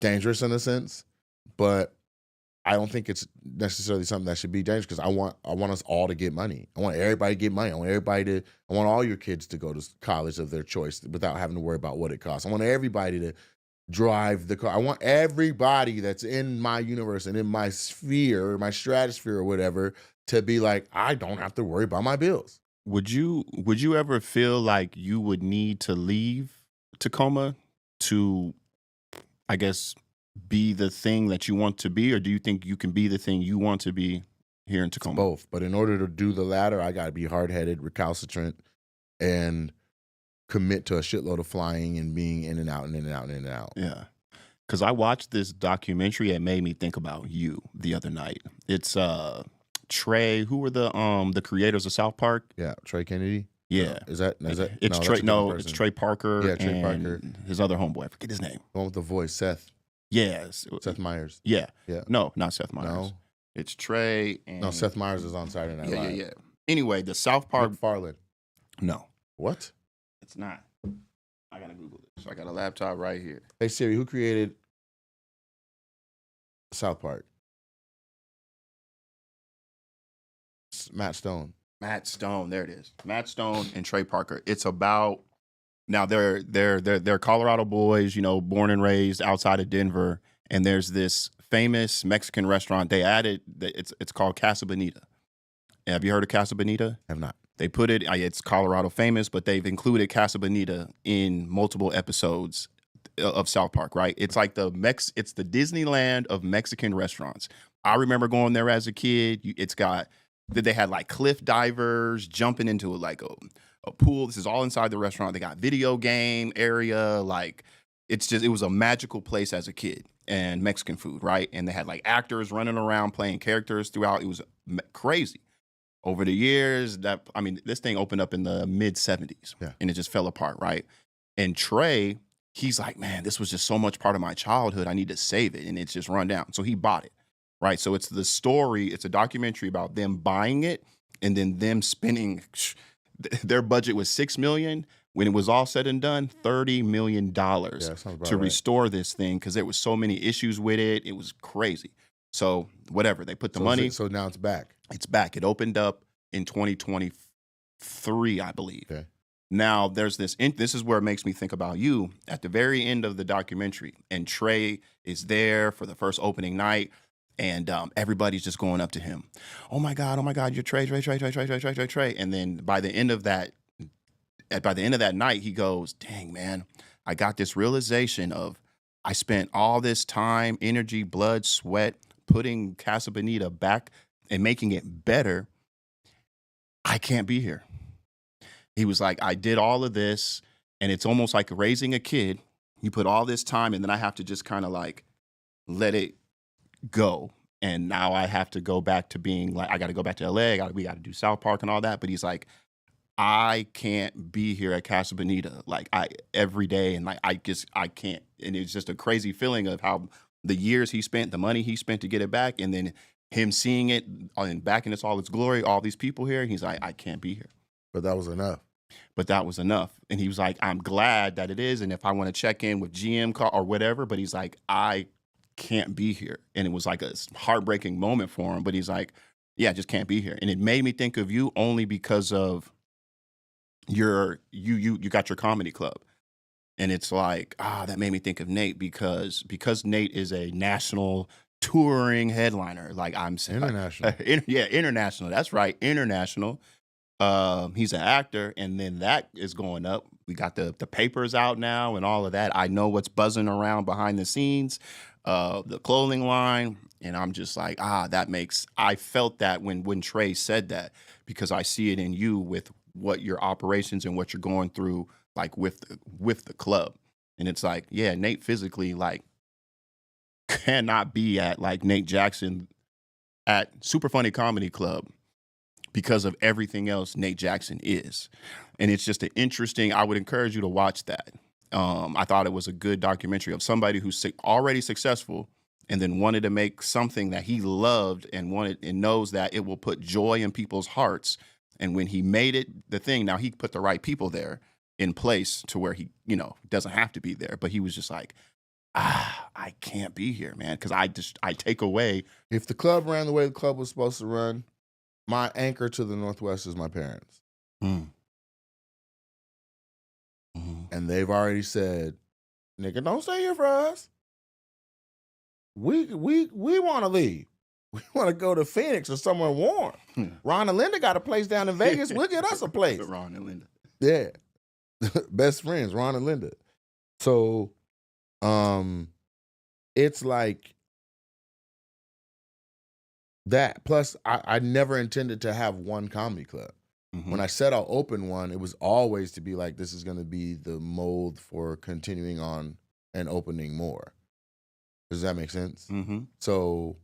dangerous in a sense, but I don't think it's necessarily something that should be dangerous, because I want us all to get money. I want everybody to get money. I want all your kids to go to college of their choice without having to worry about what it costs. I want everybody to drive the car. I want everybody that's in my universe and in my sphere, or my stratosphere or whatever, to be like, I don't have to worry about my bills. Would you ever feel like you would need to leave Tacoma to, I guess, be the thing that you want to be, or do you think you can be the thing you want to be here in Tacoma? Both. But in order to do the latter, I got to be hard-headed, recalcitrant, and commit to a shitload of flying and being in and out and in and out and in and out. Yeah. Because I watched this documentary that made me think about you the other night. It's Trey. Who were the creators of South Park? Yeah, Trey Kennedy. Yeah. Is that It's no, Trey. that's a different No, it's person. Trey Parker. Yeah, Trey and Parker. His other homeboy. I forget his name. The one with the voice, Seth Yes. Myers. Yeah. Yeah. No, not Seth Meyers. No, It's Trey. And no, Seth Meyers is on Saturday Night Yeah, Live. yeah. Anyway, the South Park. McFarlane. No, What? it's not. I gotta Google it. So I got a laptop right here. Hey Siri, who created South Park? Matt Stone. Matt Stone. There it is. Matt Stone and Trey Parker. It's about now they're Colorado boys, you know, born and raised outside of Denver, and there's this famous Mexican restaurant. They added it's called Casa Bonita. Have you heard of Casa Bonita? Have not. They put it. It's Colorado famous, but they've included Casa Bonita in multiple episodes of South Park. Right? It's like it's the Disneyland of Mexican restaurants. I remember going there as a kid. They had like cliff divers jumping into like a pool. This is all inside the restaurant. They got video game area. Like it was a magical place as a kid, and Mexican food, right? And they had like actors running around playing characters throughout. It was crazy. Over the years, this thing opened up in the mid 70s, Yeah. and it just fell apart, right? And Trey, he's like, man, this was just so much part of my childhood. I need to save it, and it's just run down. So he bought it, right? So it's the story. It's a documentary about them buying it and then them spending. Their budget was $6 million. When it was all said and done, $30 million Yeah, sounds about to right. restore this thing because there was so many issues with it. It was crazy. So whatever, they put the money. So now it's back. It's back. It opened up in 2023, I believe. Okay. Now there's this is where it makes me think about you at the very end of the documentary, and Trey is there for the first opening night, and everybody's just going up to him. Oh my God, you're Trey. And then by the end of that night, he goes, dang man, I got this realization of I spent all this time, energy, blood, sweat, putting Casa Bonita back and making it better. I can't be here. He was like, I did all of this, and it's almost like raising a kid. You put all this time, and then I have to just kind of like let it go. And now I have to go back to being like, I got to go back to LA. We got to do South Park and all that. But he's like, I can't be here at Casa Bonita like every day, and like I can't. And it's just a crazy feeling of how the years he spent, the money he spent to get it back, and then him seeing it and back in all its glory, all these people here. He's like, I can't be here. But that was enough. But that was enough. And he was like, I'm glad that it is. And if I want to check in with GM or whatever, but he's like, I can't be here. And it was like a heartbreaking moment for him. But he's like, yeah, I just can't be here. And it made me think of you only because of you got your comedy club. And it's like, that made me think of Nate because Nate is a national touring headliner. Like I'm saying, International. International. That's right. International. He's an actor, and then that is going up. We got the papers out now and all of that. I know what's buzzing around behind the scenes, the clothing line, and I'm just like, I felt that when Trey said that because I see it in you with what your operations and what you're going through, like with the club. And it's like, yeah, Nate physically like cannot be at like Nate Jackson at Super Funny Comedy Club because of everything else Nate Jackson is. And it's just I would encourage you to watch that. I thought it was a good documentary of somebody who's already successful and then wanted to make something that he loved and knows that it will put joy in people's hearts. And when he made it the thing, now he put the right people there in place to where he, doesn't have to be there. But he was just like, I can't be here, man, because I take away. If the club ran the way the club was supposed to run, my anchor to the Northwest is my parents. Mm. And they've already said, nigga, don't stay here for us. We want to leave. We want to go to Phoenix or somewhere warm. Ron and Linda got a place down in Vegas. We'll get us a place. Ron and Linda. Yeah. Best friends, Ron and Linda. So it's like that. Plus, I never intended to have one comedy club. Mm-hmm. When I said I'll open one, it was always to be like, this is going to be the mold for continuing on and opening more. Does that make sense? Mm-hmm. So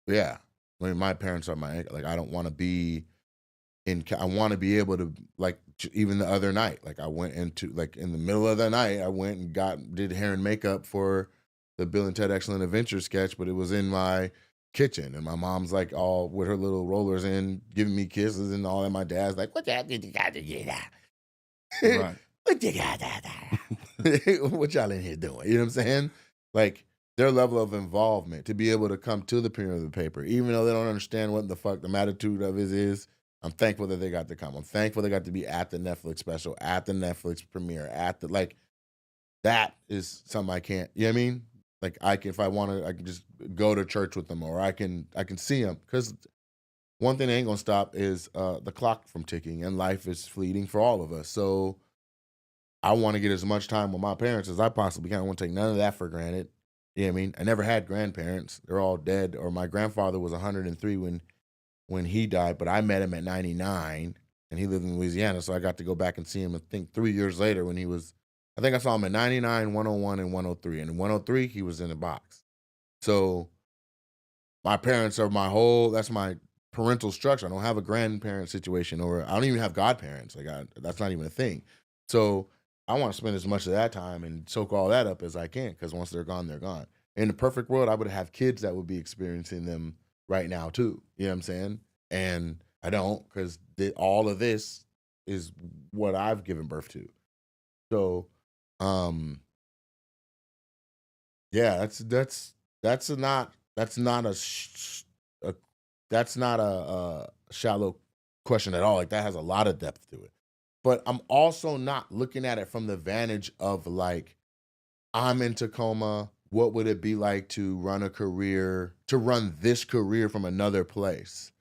Yeah. I mean, my parents are like, I don't want to be I want to be able to, like, even the other night, like, I went into, like, in the middle of the night, I went and did hair and makeup for the Bill and Ted Excellent Adventure sketch, but it was in my kitchen. And my mom's like all with her little rollers in, giving me kisses and all. And my dad's like, what you got to get that? Right. What you got that? What y'all in here doing? You know what I'm saying? Like, their level of involvement to be able to come to the premiere of the paper, even though they don't understand what the fuck the magnitude of it is. I'm thankful that they got to come. I'm thankful they got to be at the Netflix special, at the Netflix premiere, like, that is something I can't, you know what I mean? Like, I can, if I want to, I can just go to church with them, or I can see them. Because one thing that ain't gonna stop is the clock from ticking, and life is fleeting for all of us. So I want to get as much time with my parents as I possibly can. I want to take none of that for granted. You know what I mean? I never had grandparents. They're all dead. Or my grandfather was 103 when he died, but I met him at 99, and he lived in Louisiana, so I got to go back and see him, I think, 3 years later when he was, I think I saw him at 99, 101, and 103. And in 103, he was in a box. So my parents are that's my parental structure. I don't have a grandparent situation, or I don't even have godparents. Like, that's not even a thing. So I want to spend as much of that time and soak all that up as I can, because once they're gone, they're gone. In the perfect world, I would have kids that would be experiencing them right now too. You know what I'm saying? And I don't, because all of this is what I've given birth to. So, yeah, that's not a shallow question at all. Like, that has a lot of depth to it. But I'm also not looking at it from the vantage of, like, I'm in Tacoma. What would it be like to run this career from another place?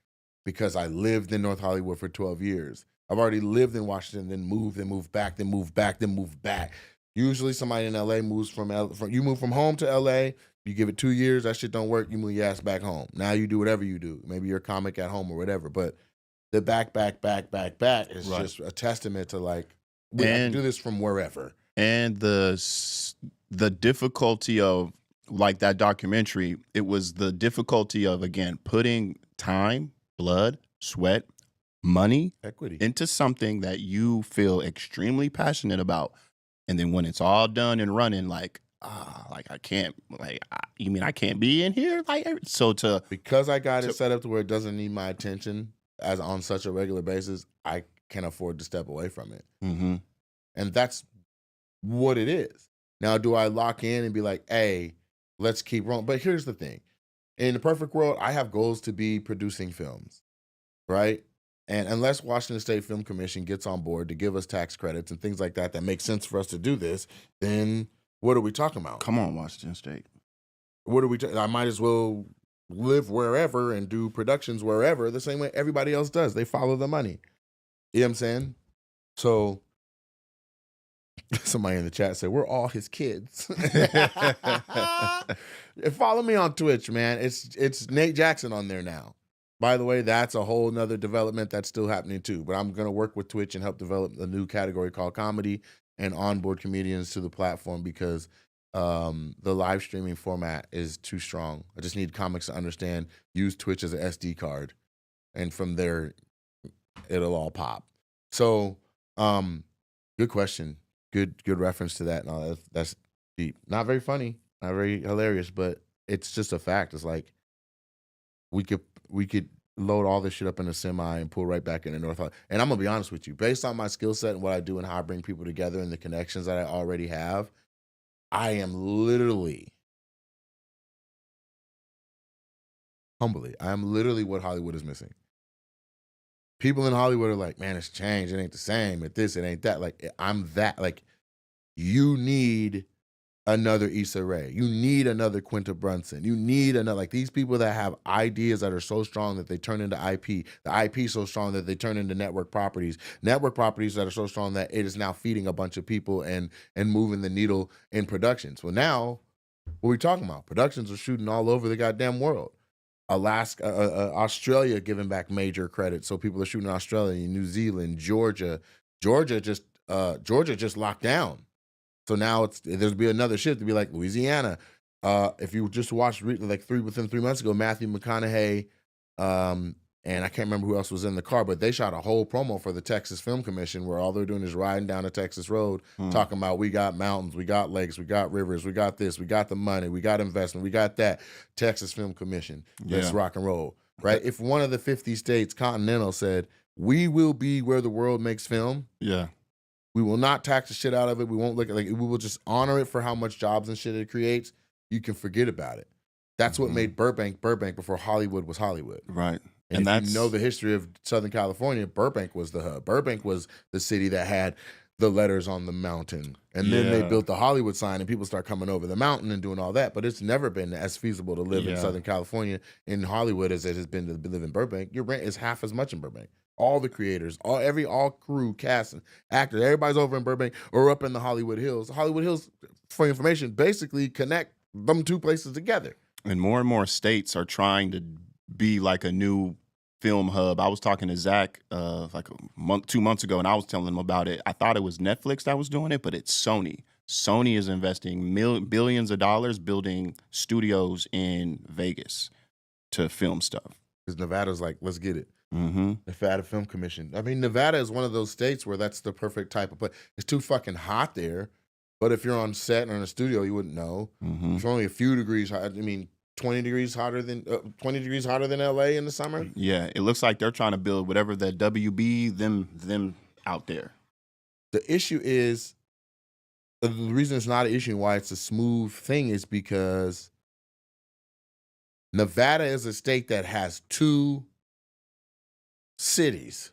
Because I lived in North Hollywood for 12 years. I've already lived in Washington, then moved back, then moved back, then moved back. Usually somebody in LA moves you move from home to LA, you give it 2 years, that shit don't work, you move your ass back home. Now you do whatever you do. Maybe you're a comic at home or whatever, but the back is Right. just a testament to, like, I can do this from wherever. And the difficulty of, like, that documentary, it was the difficulty of, again, putting time, blood, sweat, money, Equity. into something that you feel extremely passionate about. And then when it's all done and running, like I can't, you mean I can't be in here? Like, so Because I got it set up to where it doesn't need my attention as on such a regular basis, I can afford to step away from it. mm-hmm. And that's what it is. Now, do I lock in and be like, hey, let's keep rolling? But here's the thing. In the perfect world, I have goals to be producing films, right? And unless Washington State Film Commission gets on board to give us tax credits and things like that make sense for us to do this, then what are we talking about? Come on, Washington State. What are we? I might as well live wherever and do productions wherever, the same way everybody else does. They follow the money. You know what I'm saying? So somebody in the chat said, we're all his kids. Follow me on Twitch, man. It's Nate Jackson on there now. By the way, that's a whole nother development that's still happening too. But I'm going to work with Twitch and help develop a new category called comedy and onboard comedians to the platform, because the live streaming format is too strong. I just need comics to understand, use Twitch as an SD card, and from there, it'll all pop. So, good question. Good reference to that. No, that's deep. Not very funny, not very hilarious, but it's just a fact. It's like we could load all this shit up in a semi and pull right back into North Hollywood. And I'm gonna be honest with you, based on my skill set and what I do and how I bring people together and the connections that I already have, I am literally what Hollywood is missing. People in Hollywood are like, man, it's changed. It ain't the same. It this, it ain't that. Like, I'm that. Like, you need another Issa Rae. You need another Quinta Brunson. You need another, like, these people that have ideas that are so strong that they turn into IP. The IP so strong that they turn into network properties. Network properties that are so strong that it is now feeding a bunch of people and moving the needle in productions. Well, now, what are we talking about? Productions are shooting all over the goddamn world. Alaska, Australia giving back major credit. So people are shooting in Australia, New Zealand, Georgia. Georgia just locked down. So now there's be another shift to be like Louisiana. If you just watched within 3 months ago, Matthew McConaughey, and I can't remember who else was in the car, but they shot a whole promo for the Texas Film Commission where all they're doing is riding down a Texas road talking about we got mountains, we got lakes, we got rivers, we got this, we got the money, we got investment, we got that. Texas Film Commission, let's rock and roll, right? If one of the 50 states continental said, we will be where the world makes film, we will not tax the shit out of it, we won't look at we will just honor it for how much jobs and shit it creates, you can forget about it. That's what made Burbank before Hollywood was Hollywood. Right. And if that's, you know the history of Southern California, Burbank was the hub. Burbank was the city that had the letters on the mountain. And then they built the Hollywood sign and people start coming over the mountain and doing all that. But it's never been as feasible to live in Southern California in Hollywood as it has been to live in Burbank. Your rent is half as much in Burbank. All the creators, all crew, cast, and actors, everybody's over in Burbank or up in the Hollywood Hills. Hollywood Hills, for information, basically connect them two places together. And more states are trying to be like a new film hub. I was talking to Zach like 2 months ago, and I was telling him about it. I thought it was Netflix that was doing it, but it's Sony. Sony is investing billions of dollars building studios in Vegas to film stuff. Because Nevada's like, let's get it. Mm-hmm. Nevada Film Commission. I mean, Nevada is one of those states where that's the perfect type of place. It's too fucking hot there, but if you're on set or in a studio, you wouldn't know. Mm-hmm. It's only a few degrees hot. I mean, 20 degrees hotter than LA in the summer. Yeah, it looks like they're trying to build whatever that WB them out there. The issue is the reason it's not an issue and why it's a smooth thing is because Nevada is a state that has two cities.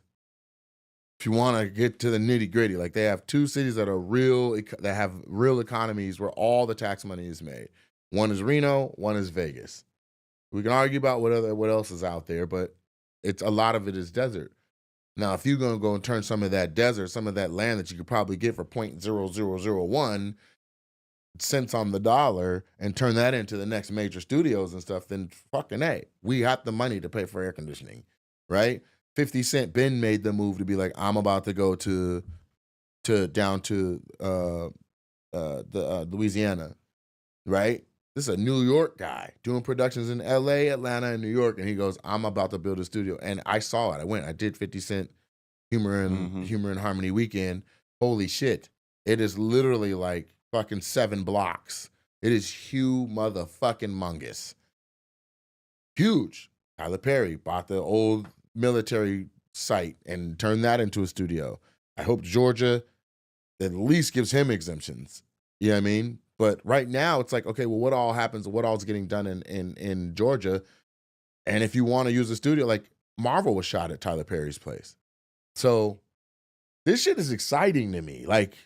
If you want to get to the nitty gritty, like they have two cities that have real economies where all the tax money is made. One is Reno, one is Vegas. We can argue about what else is out there, but a lot of it is desert. Now, if you're gonna go and turn some of that desert, some of that land that you could probably get for 0.0001 cents on the dollar, and turn that into the next major studios and stuff, then fucking A, we have the money to pay for air conditioning, right? 50 Cent Ben made the move to be like, I'm about to go down to Louisiana, right? This is a New York guy doing productions in LA, Atlanta, and New York, and he goes, I'm about to build a studio. And I saw it. I did 50 Cent Humor and Harmony weekend. Holy shit. It is literally like fucking 7 blocks. It is motherfucking mungus. Huge. Tyler Perry bought the old military site and turned that into a studio. I hope Georgia at least gives him exemptions. You know what I mean? But right now it's like, okay, well, what all happens? What all is getting done in Georgia? And if you want to use a studio, like Marvel was shot at Tyler Perry's place. So this shit is exciting to me. Like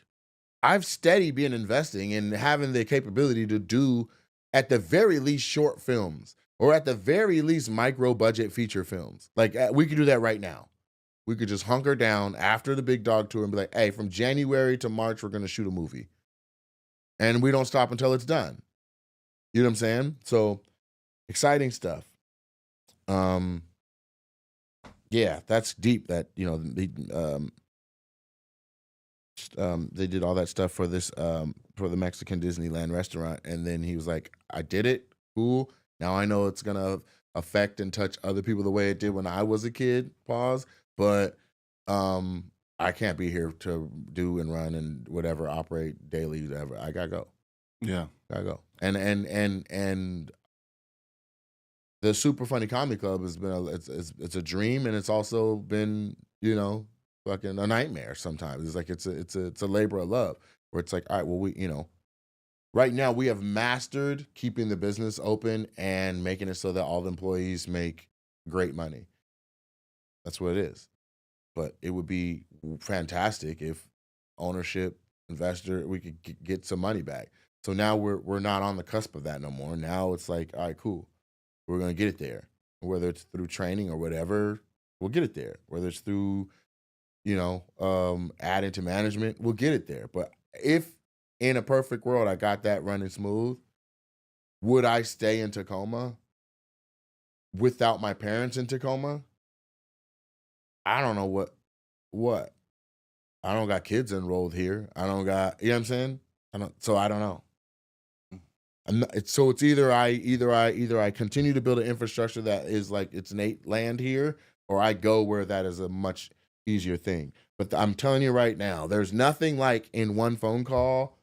I've steady been investing and having the capability to do at the very least short films or at the very least micro budget feature films. Like we could do that right now. We could just hunker down after the big dog tour and be like, hey, from January to March, we're going to shoot a movie. And we don't stop until it's done. You know what I'm saying? So exciting stuff. Yeah, that's deep that, they did all that stuff for this, for the Mexican Disneyland restaurant. And then he was like, I did it. Cool. Now I know it's going to affect and touch other people the way it did when I was a kid. Pause. But, I can't be here to do and run and whatever, operate daily, whatever. I gotta go. Yeah. Gotta go. And the Super Funny Comedy Club has been it's a dream, and it's also been, fucking a nightmare sometimes. It's like it's a labor of love where it's like, all right, well, right now we have mastered keeping the business open and making it so that all the employees make great money. That's what it is. But it would be fantastic if ownership, investor, we could get some money back. So now we're not on the cusp of that no more. Now it's like, all right, cool. We're going to get it there. Whether it's through training or whatever, we'll get it there. Whether it's through, adding to management, we'll get it there. But if in a perfect world I got that running smooth, would I stay in Tacoma without my parents in Tacoma? I don't know what. I don't got kids enrolled here. I don't got, you know what I'm saying? I don't know. So it's either I continue to build an infrastructure that is like it's Nate land here, or I go where that is a much easier thing. But I'm telling you right now, there's nothing like in one phone call,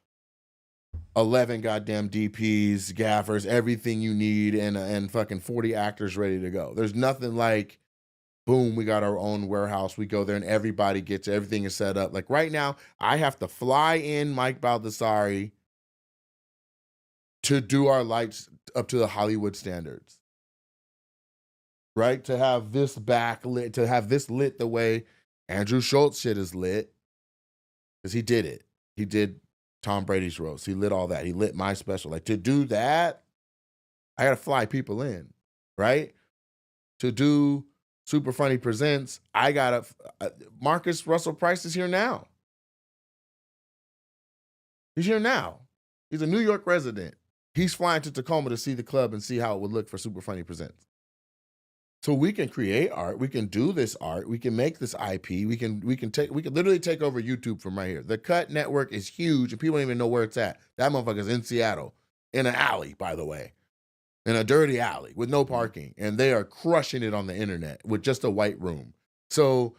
11 goddamn DPs, gaffers, everything you need, and fucking 40 actors ready to go. There's nothing like, boom, we got our own warehouse. We go there and everybody gets everything is set up. Like right now, I have to fly in Mike Baldessari to do our lights up to the Hollywood standards. Right? To have this backlit, to have this lit the way Andrew Schultz shit is lit. Because he did it. He did Tom Brady's roast. He lit all that. He lit my special. Like to do that, I gotta fly people in, right? To do Super Funny Presents, I gotta. Marcus Russell Price is here now. He's here now. He's a New York resident. He's flying to Tacoma to see the club and see how it would look for Super Funny Presents. So we can create art. We can do this art. We can make this IP. We can literally take over YouTube from right here. The Cut Network is huge, and people don't even know where it's at. That motherfucker's in Seattle, in an alley, by the way, in a dirty alley with no parking, and they are crushing it on the internet with just a white room. So